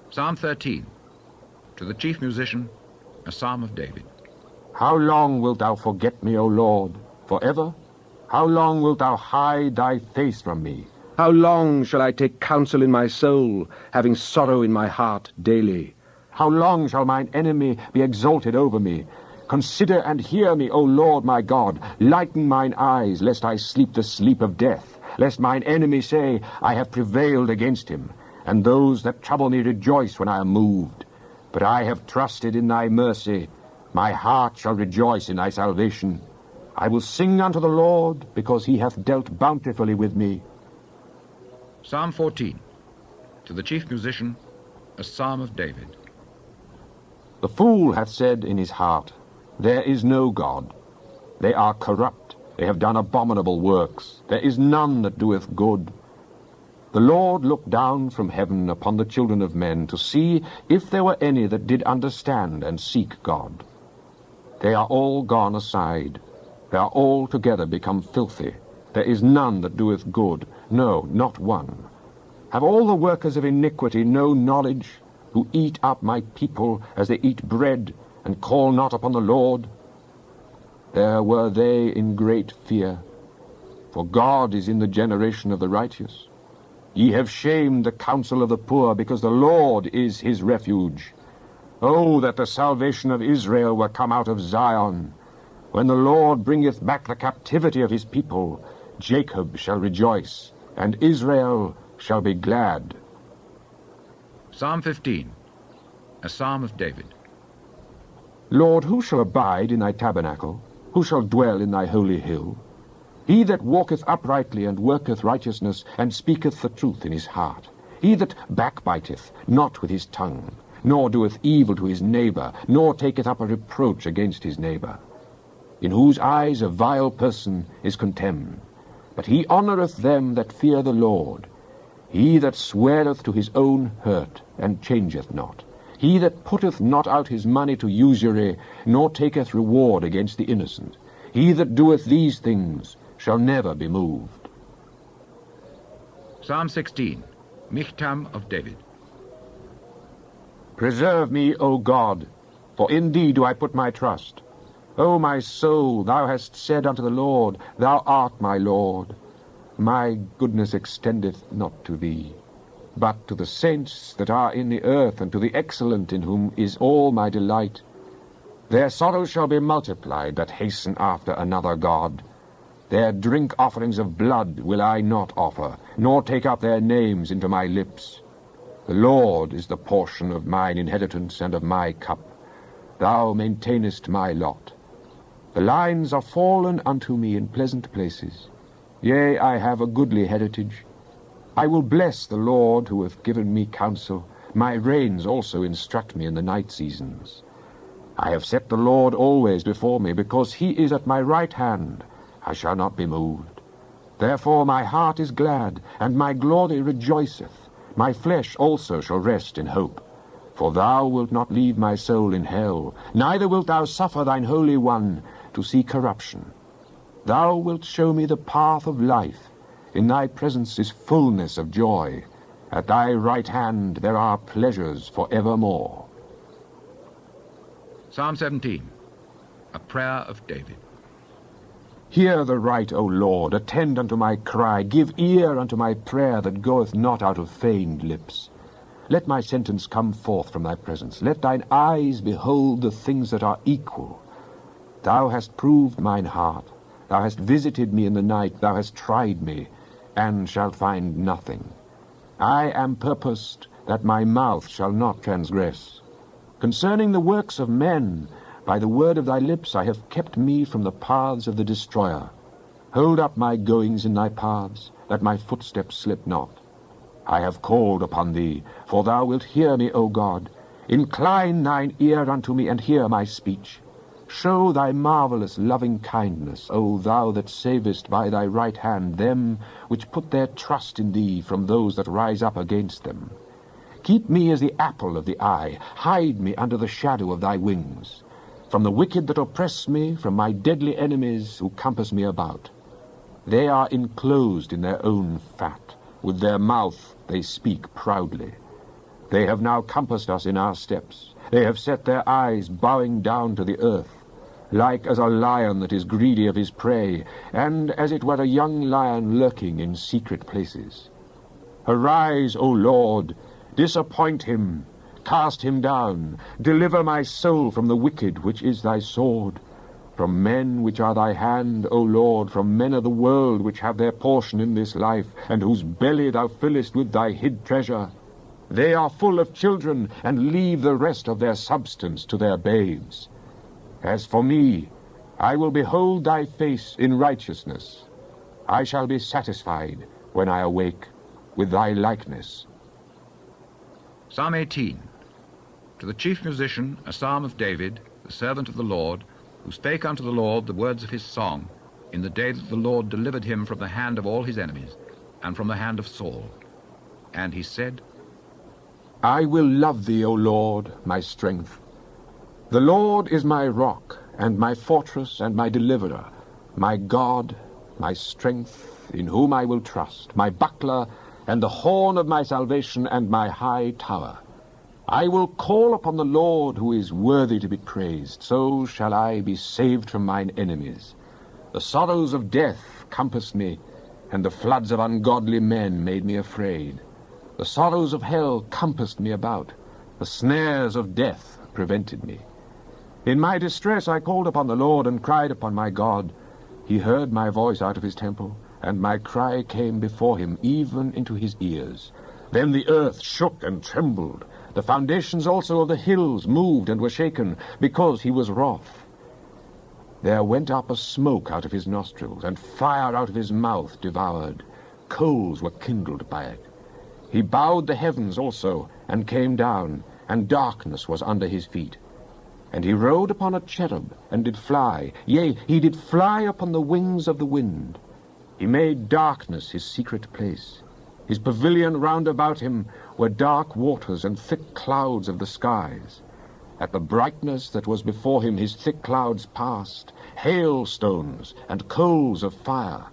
Psalm 13. To the chief musician, a psalm of David. How long wilt thou forget me, O Lord? Forever? How long wilt thou hide thy face from me? How long shall I take counsel in my soul, having sorrow in my heart daily? How long shall mine enemy be exalted over me? Consider and hear me, O Lord my God. Lighten mine eyes, lest I sleep the sleep of death, lest mine enemy say, I have prevailed against him, and those that trouble me rejoice when I am moved. But I have trusted in thy mercy. My heart shall rejoice in thy salvation. I will sing unto the Lord, because he hath dealt bountifully with me. Psalm 14. To the chief musician, a psalm of David. The fool hath said in his heart, There is no God. They are corrupt, they have done abominable works. There is none that doeth good. The Lord looked down from heaven upon the children of men, to see if there were any that did understand and seek God. They are all gone aside. They are all together become filthy. There is none that doeth good, no, not one. Have all the workers of iniquity no knowledge, who eat up my people as they eat bread, and call not upon the Lord? There were they in great fear, for God is in the generation of the righteous. Ye have shamed the counsel of the poor, because the Lord is his refuge. Oh, that the salvation of Israel were come out of Zion! When the Lord bringeth back the captivity of his people, Jacob shall rejoice, and Israel shall be glad. Psalm 15. A psalm of David. Lord, who shall abide in thy tabernacle? Who shall dwell in thy holy hill? He that walketh uprightly and worketh righteousness, and speaketh the truth in his heart. He that backbiteth not with his tongue, nor doeth evil to his neighbor, nor taketh up a reproach against his neighbor. In whose eyes a vile person is contemned. But he honoureth them that fear the Lord. He that sweareth to his own hurt, and changeth not. He that putteth not out his money to usury, nor taketh reward against the innocent. He that doeth these things shall never be moved. Psalm 16. Michtam of David. Preserve me, O God, for in thee do I put my trust. O my soul, thou hast said unto the Lord, Thou art my Lord. My goodness extendeth not to thee, but to the saints that are in the earth, and to the excellent, in whom is all my delight. Their sorrows shall be multiplied that hasten after another God. Their drink offerings of blood will I not offer, nor take up their names into my lips. The Lord is the portion of mine inheritance and of my cup. Thou maintainest my lot. The lines are fallen unto me in pleasant places. Yea, I have a goodly heritage. I will bless the Lord who hath given me counsel. My reins also instruct me in the night seasons. I have set the Lord always before me, because he is at my right hand. I shall not be moved. Therefore my heart is glad, and my glory rejoiceth. My flesh also shall rest in hope. For thou wilt not leave my soul in hell, neither wilt thou suffer thine Holy One to see corruption. Thou wilt show me the path of life. In thy presence is fullness of joy. At thy right hand there are pleasures for evermore. Psalm 17. A prayer of David. Hear the right, O Lord, attend unto my cry, give ear unto my prayer that goeth not out of feigned lips. Let my sentence come forth from thy presence. Let thine eyes behold the things that are equal. Thou hast proved mine heart. Thou hast visited me in the night. Thou hast tried me, and shalt find nothing. I am purposed that my mouth shall not transgress. Concerning the works of men, by the word of thy lips I have kept me from the paths of the destroyer. Hold up my goings in thy paths, that my footsteps slip not. I have called upon thee, for thou wilt hear me, O God. Incline thine ear unto me, and hear my speech. Show thy marvelous loving kindness, O thou that savest by thy right hand them which put their trust in thee from those that rise up against them. Keep me as the apple of the eye. Hide me under the shadow of thy wings. From the wicked that oppress me, from my deadly enemies who compass me about. They are enclosed in their own fat. With their mouth they speak proudly. They have now compassed us in our steps. They have set their eyes bowing down to the earth. like as a lion that is greedy of his prey, and as it were a young lion lurking in secret places. Arise, O Lord, disappoint him, cast him down, deliver my soul from the wicked, which is thy sword. From men which are thy hand, O Lord, from men of the world which have their portion in this life, and whose belly thou fillest with thy hid treasure. They are full of children, and leave the rest of their substance to their babes. As for me, I will behold thy face in righteousness. I shall be satisfied when I awake with thy likeness. Psalm 18. To the chief musician, a psalm of David, the servant of the Lord, who spake unto the Lord the words of his song, in the day that the Lord delivered him from the hand of all his enemies, and from the hand of Saul. And he said, I will love thee, O Lord, my strength. The Lord is my rock, and my fortress, and my deliverer, my God, my strength, in whom I will trust, my buckler, and the horn of my salvation, and my high tower. I will call upon the Lord, who is worthy to be praised. So shall I be saved from mine enemies. The sorrows of death compassed me, and the floods of ungodly men made me afraid. The sorrows of hell compassed me about. The snares of death prevented me. In my distress I called upon the Lord, and cried upon my God. He heard my voice out of his temple, and my cry came before him, even into his ears. Then the earth shook and trembled. The foundations also of the hills moved and were shaken, because he was wroth. There went up a smoke out of his nostrils, and fire out of his mouth devoured. Coals were kindled by it. He bowed the heavens also, and came down, and darkness was under his feet. And he rode upon a cherub, and did fly. Yea, he did fly upon the wings of the wind. He made darkness his secret place. His pavilion round about him were dark waters and thick clouds of the skies. At the brightness that was before him his thick clouds passed, hailstones and coals of fire.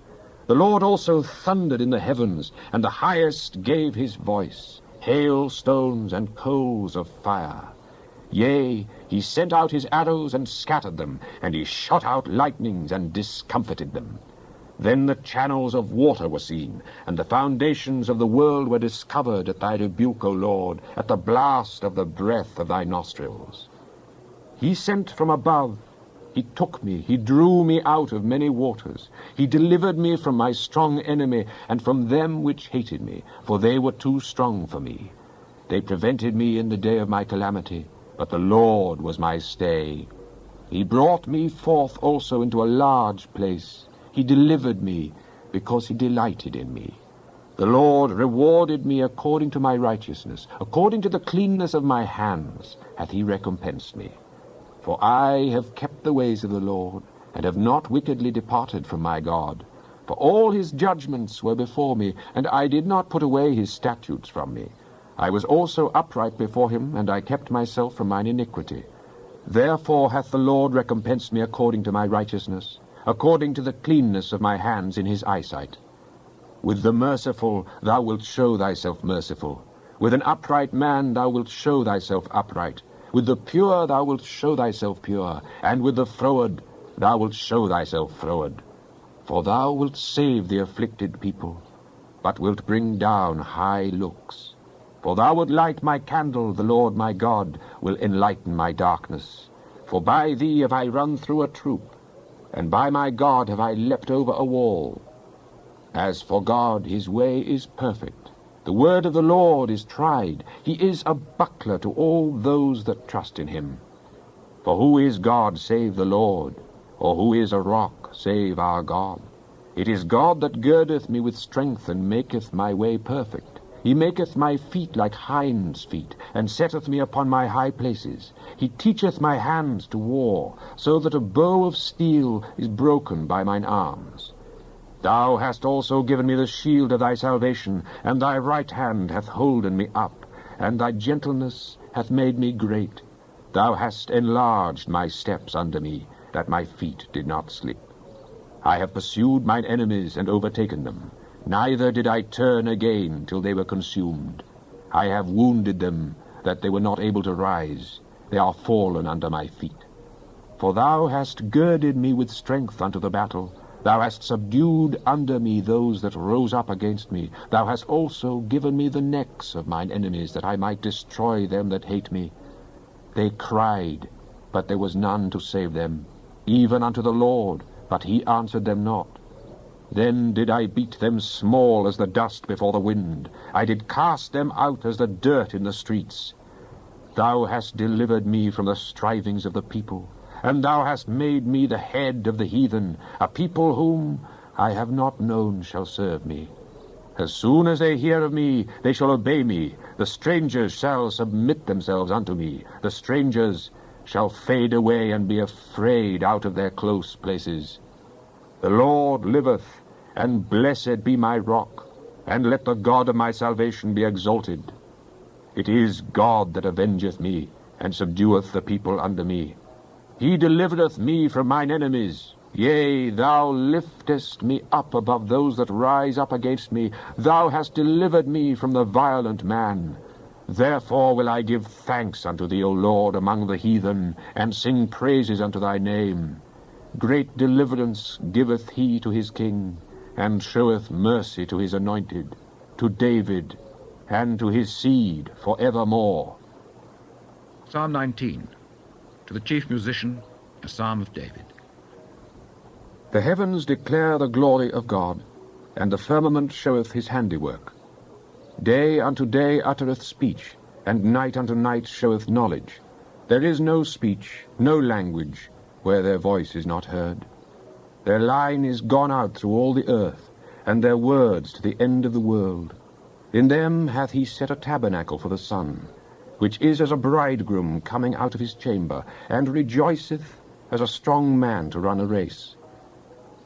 The Lord also thundered in the heavens, and the highest gave his voice, hailstones and coals of fire. Yea, he sent out his arrows and scattered them, and he shot out lightnings and discomfited them. Then the channels of water were seen, and the foundations of the world were discovered at thy rebuke, O Lord, at the blast of the breath of thy nostrils. He sent from above, he took me, he drew me out of many waters. He delivered me from my strong enemy, and from them which hated me, for they were too strong for me. They prevented me in the day of my calamity, but the Lord was my stay. He brought me forth also into a large place. He delivered me, because he delighted in me. The Lord rewarded me according to my righteousness, according to the cleanness of my hands hath he recompensed me. For I have kept the ways of the Lord, and have not wickedly departed from my God. For all his judgments were before me, and I did not put away his statutes from me. I was also upright before him, and I kept myself from mine iniquity. Therefore hath the Lord recompensed me according to my righteousness, according to the cleanness of my hands in his eyesight. With the merciful thou wilt show thyself merciful. With an upright man thou wilt show thyself upright. With the pure thou wilt show thyself pure, and with the froward thou wilt show thyself froward. For thou wilt save the afflicted people, but wilt bring down high looks. For thou wilt light my candle, the Lord my God will enlighten my darkness. For by thee have I run through a troop, and by my God have I leapt over a wall. As for God, his way is perfect. The word of the Lord is tried. He is a buckler to all those that trust in him. For who is God save the Lord? Or who is a rock save our God? It is God that girdeth me with strength, and maketh my way perfect. He maketh my feet like hinds' feet, and setteth me upon my high places. He teacheth my hands to war, so that a bow of steel is broken by mine arms. Thou hast also given me the shield of thy salvation, and thy right hand hath holden me up, and thy gentleness hath made me great. Thou hast enlarged my steps under me, that my feet did not slip. I have pursued mine enemies and overtaken them. Neither did I turn again till they were consumed. I have wounded them, that they were not able to rise. They are fallen under my feet. For thou hast girded me with strength unto the battle. Thou hast subdued under me those that rose up against me. Thou hast also given me the necks of mine enemies, that I might destroy them that hate me. They cried, but there was none to save them, even unto the Lord, but he answered them not. Then did I beat them small as the dust before the wind. I did cast them out as the dirt in the streets. Thou hast delivered me from the strivings of the people, and thou hast made me the head of the heathen. A people whom I have not known shall serve me. As soon as they hear of me, they shall obey me. The strangers shall submit themselves unto me. The strangers shall fade away and be afraid out of their close places. The Lord liveth, and blessed be my rock, and let the God of my salvation be exalted. It is God that avengeth me, and subdueth the people under me. He delivereth me from mine enemies. Yea, thou liftest me up above those that rise up against me. Thou hast delivered me from the violent man. Therefore will I give thanks unto thee, O Lord, among the heathen, and sing praises unto thy name. Great deliverance giveth he to his king, and showeth mercy to his anointed, to David, and to his seed for evermore. Psalm 19. To the chief musician, a psalm of David. The heavens declare the glory of God, and the firmament showeth his handiwork. Day unto day uttereth speech, and night unto night showeth knowledge. There is no speech, no language, where their voice is not heard. Their line is gone out through all the earth, and their words to the end of the world. In them hath he set a tabernacle for the sun, which is as a bridegroom coming out of his chamber, and rejoiceth as a strong man to run a race.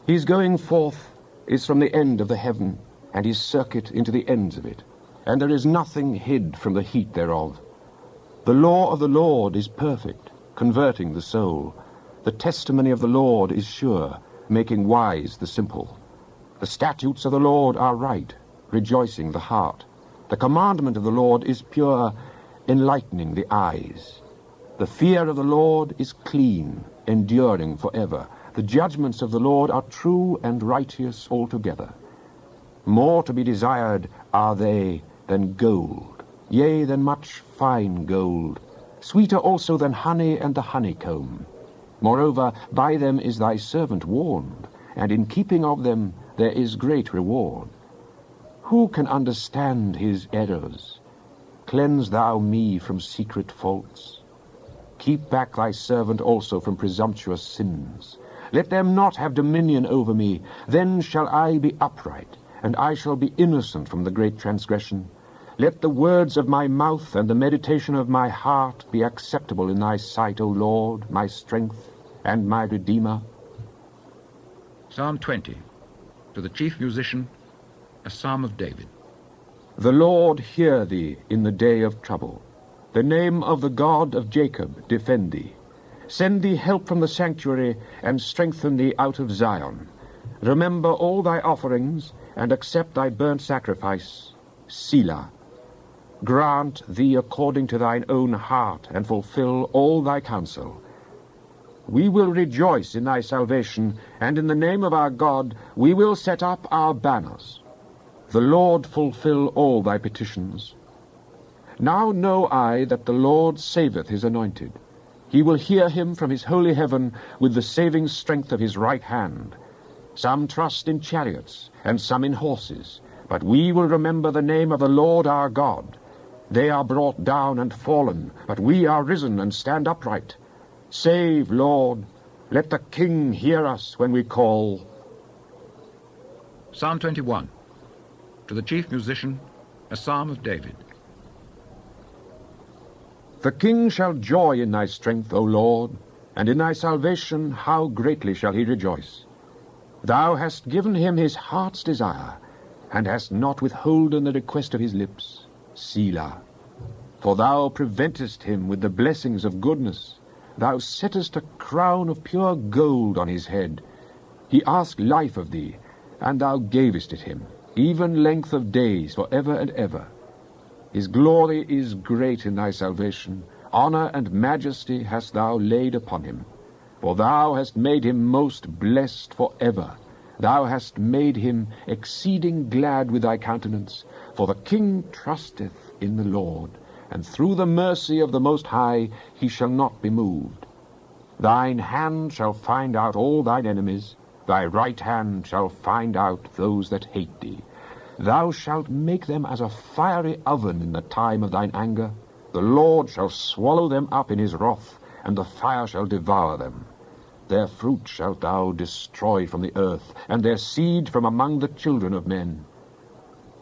His going forth is from the end of the heaven, and his circuit into the ends of it, and there is nothing hid from the heat thereof. The law of the Lord is perfect, converting the soul. The testimony of the Lord is sure, making wise the simple. The statutes of the Lord are right, rejoicing the heart. The commandment of the Lord is pure, enlightening the eyes. The fear of the Lord is clean, enduring forever. The judgments of the Lord are true and righteous altogether. More to be desired are they than gold, yea, than much fine gold, sweeter also than honey and the honeycomb. Moreover, by them is thy servant warned, and in keeping of them there is great reward. Who can understand his errors? Cleanse thou me from secret faults. Keep back thy servant also from presumptuous sins. Let them not have dominion over me. Then shall I be upright, and I shall be innocent from the great transgression. Let the words of my mouth and the meditation of my heart be acceptable in thy sight, O Lord, my strength and my Redeemer. Psalm 20. To the chief musician, a psalm of David. The Lord hear thee in the day of trouble. The name of the God of Jacob defend thee. Send thee help from the sanctuary, and strengthen thee out of Zion. Remember all thy offerings, and accept thy burnt sacrifice. Selah. Grant thee according to thine own heart, and fulfill all thy counsel. We will rejoice in thy salvation, and in the name of our God we will set up our banners. The Lord fulfill all thy petitions. Now know I that the Lord saveth his anointed. He will hear him from his holy heaven with the saving strength of his right hand. Some trust in chariots, and some in horses, but we will remember the name of the Lord our God. They are brought down and fallen, but we are risen and stand upright. Save, Lord, let the King hear us when we call. Psalm 21. To the chief musician, a psalm of David. The king shall joy in thy strength, O Lord, and in thy salvation how greatly shall he rejoice. Thou hast given him his heart's desire, and hast not withholden the request of his lips. Selah. For thou preventest him with the blessings of goodness. Thou settest a crown of pure gold on his head. He asked life of thee, and thou gavest it him, even length of days for ever and ever. His glory is great in thy salvation. Honor and majesty hast thou laid upon him. For thou hast made him most blessed for ever. Thou hast made him exceeding glad with thy countenance. For the king trusteth in the Lord, and through the mercy of the Most High he shall not be moved. Thine hand shall find out all thine enemies, thy right hand shall find out those that hate thee. Thou shalt make them as a fiery oven in the time of thine anger. The Lord shall swallow them up in his wrath, and the fire shall devour them. Their fruit shalt thou destroy from the earth, and their seed from among the children of men.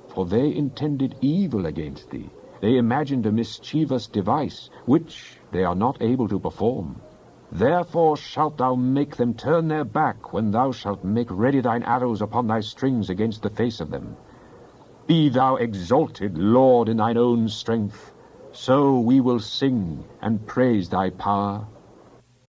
For they intended evil against thee. They imagined a mischievous device, which they are not able to perform. Therefore shalt thou make them turn their back, when thou shalt make ready thine arrows upon thy strings against the face of them. Be thou exalted, Lord, in thine own strength. So we will sing and praise thy power.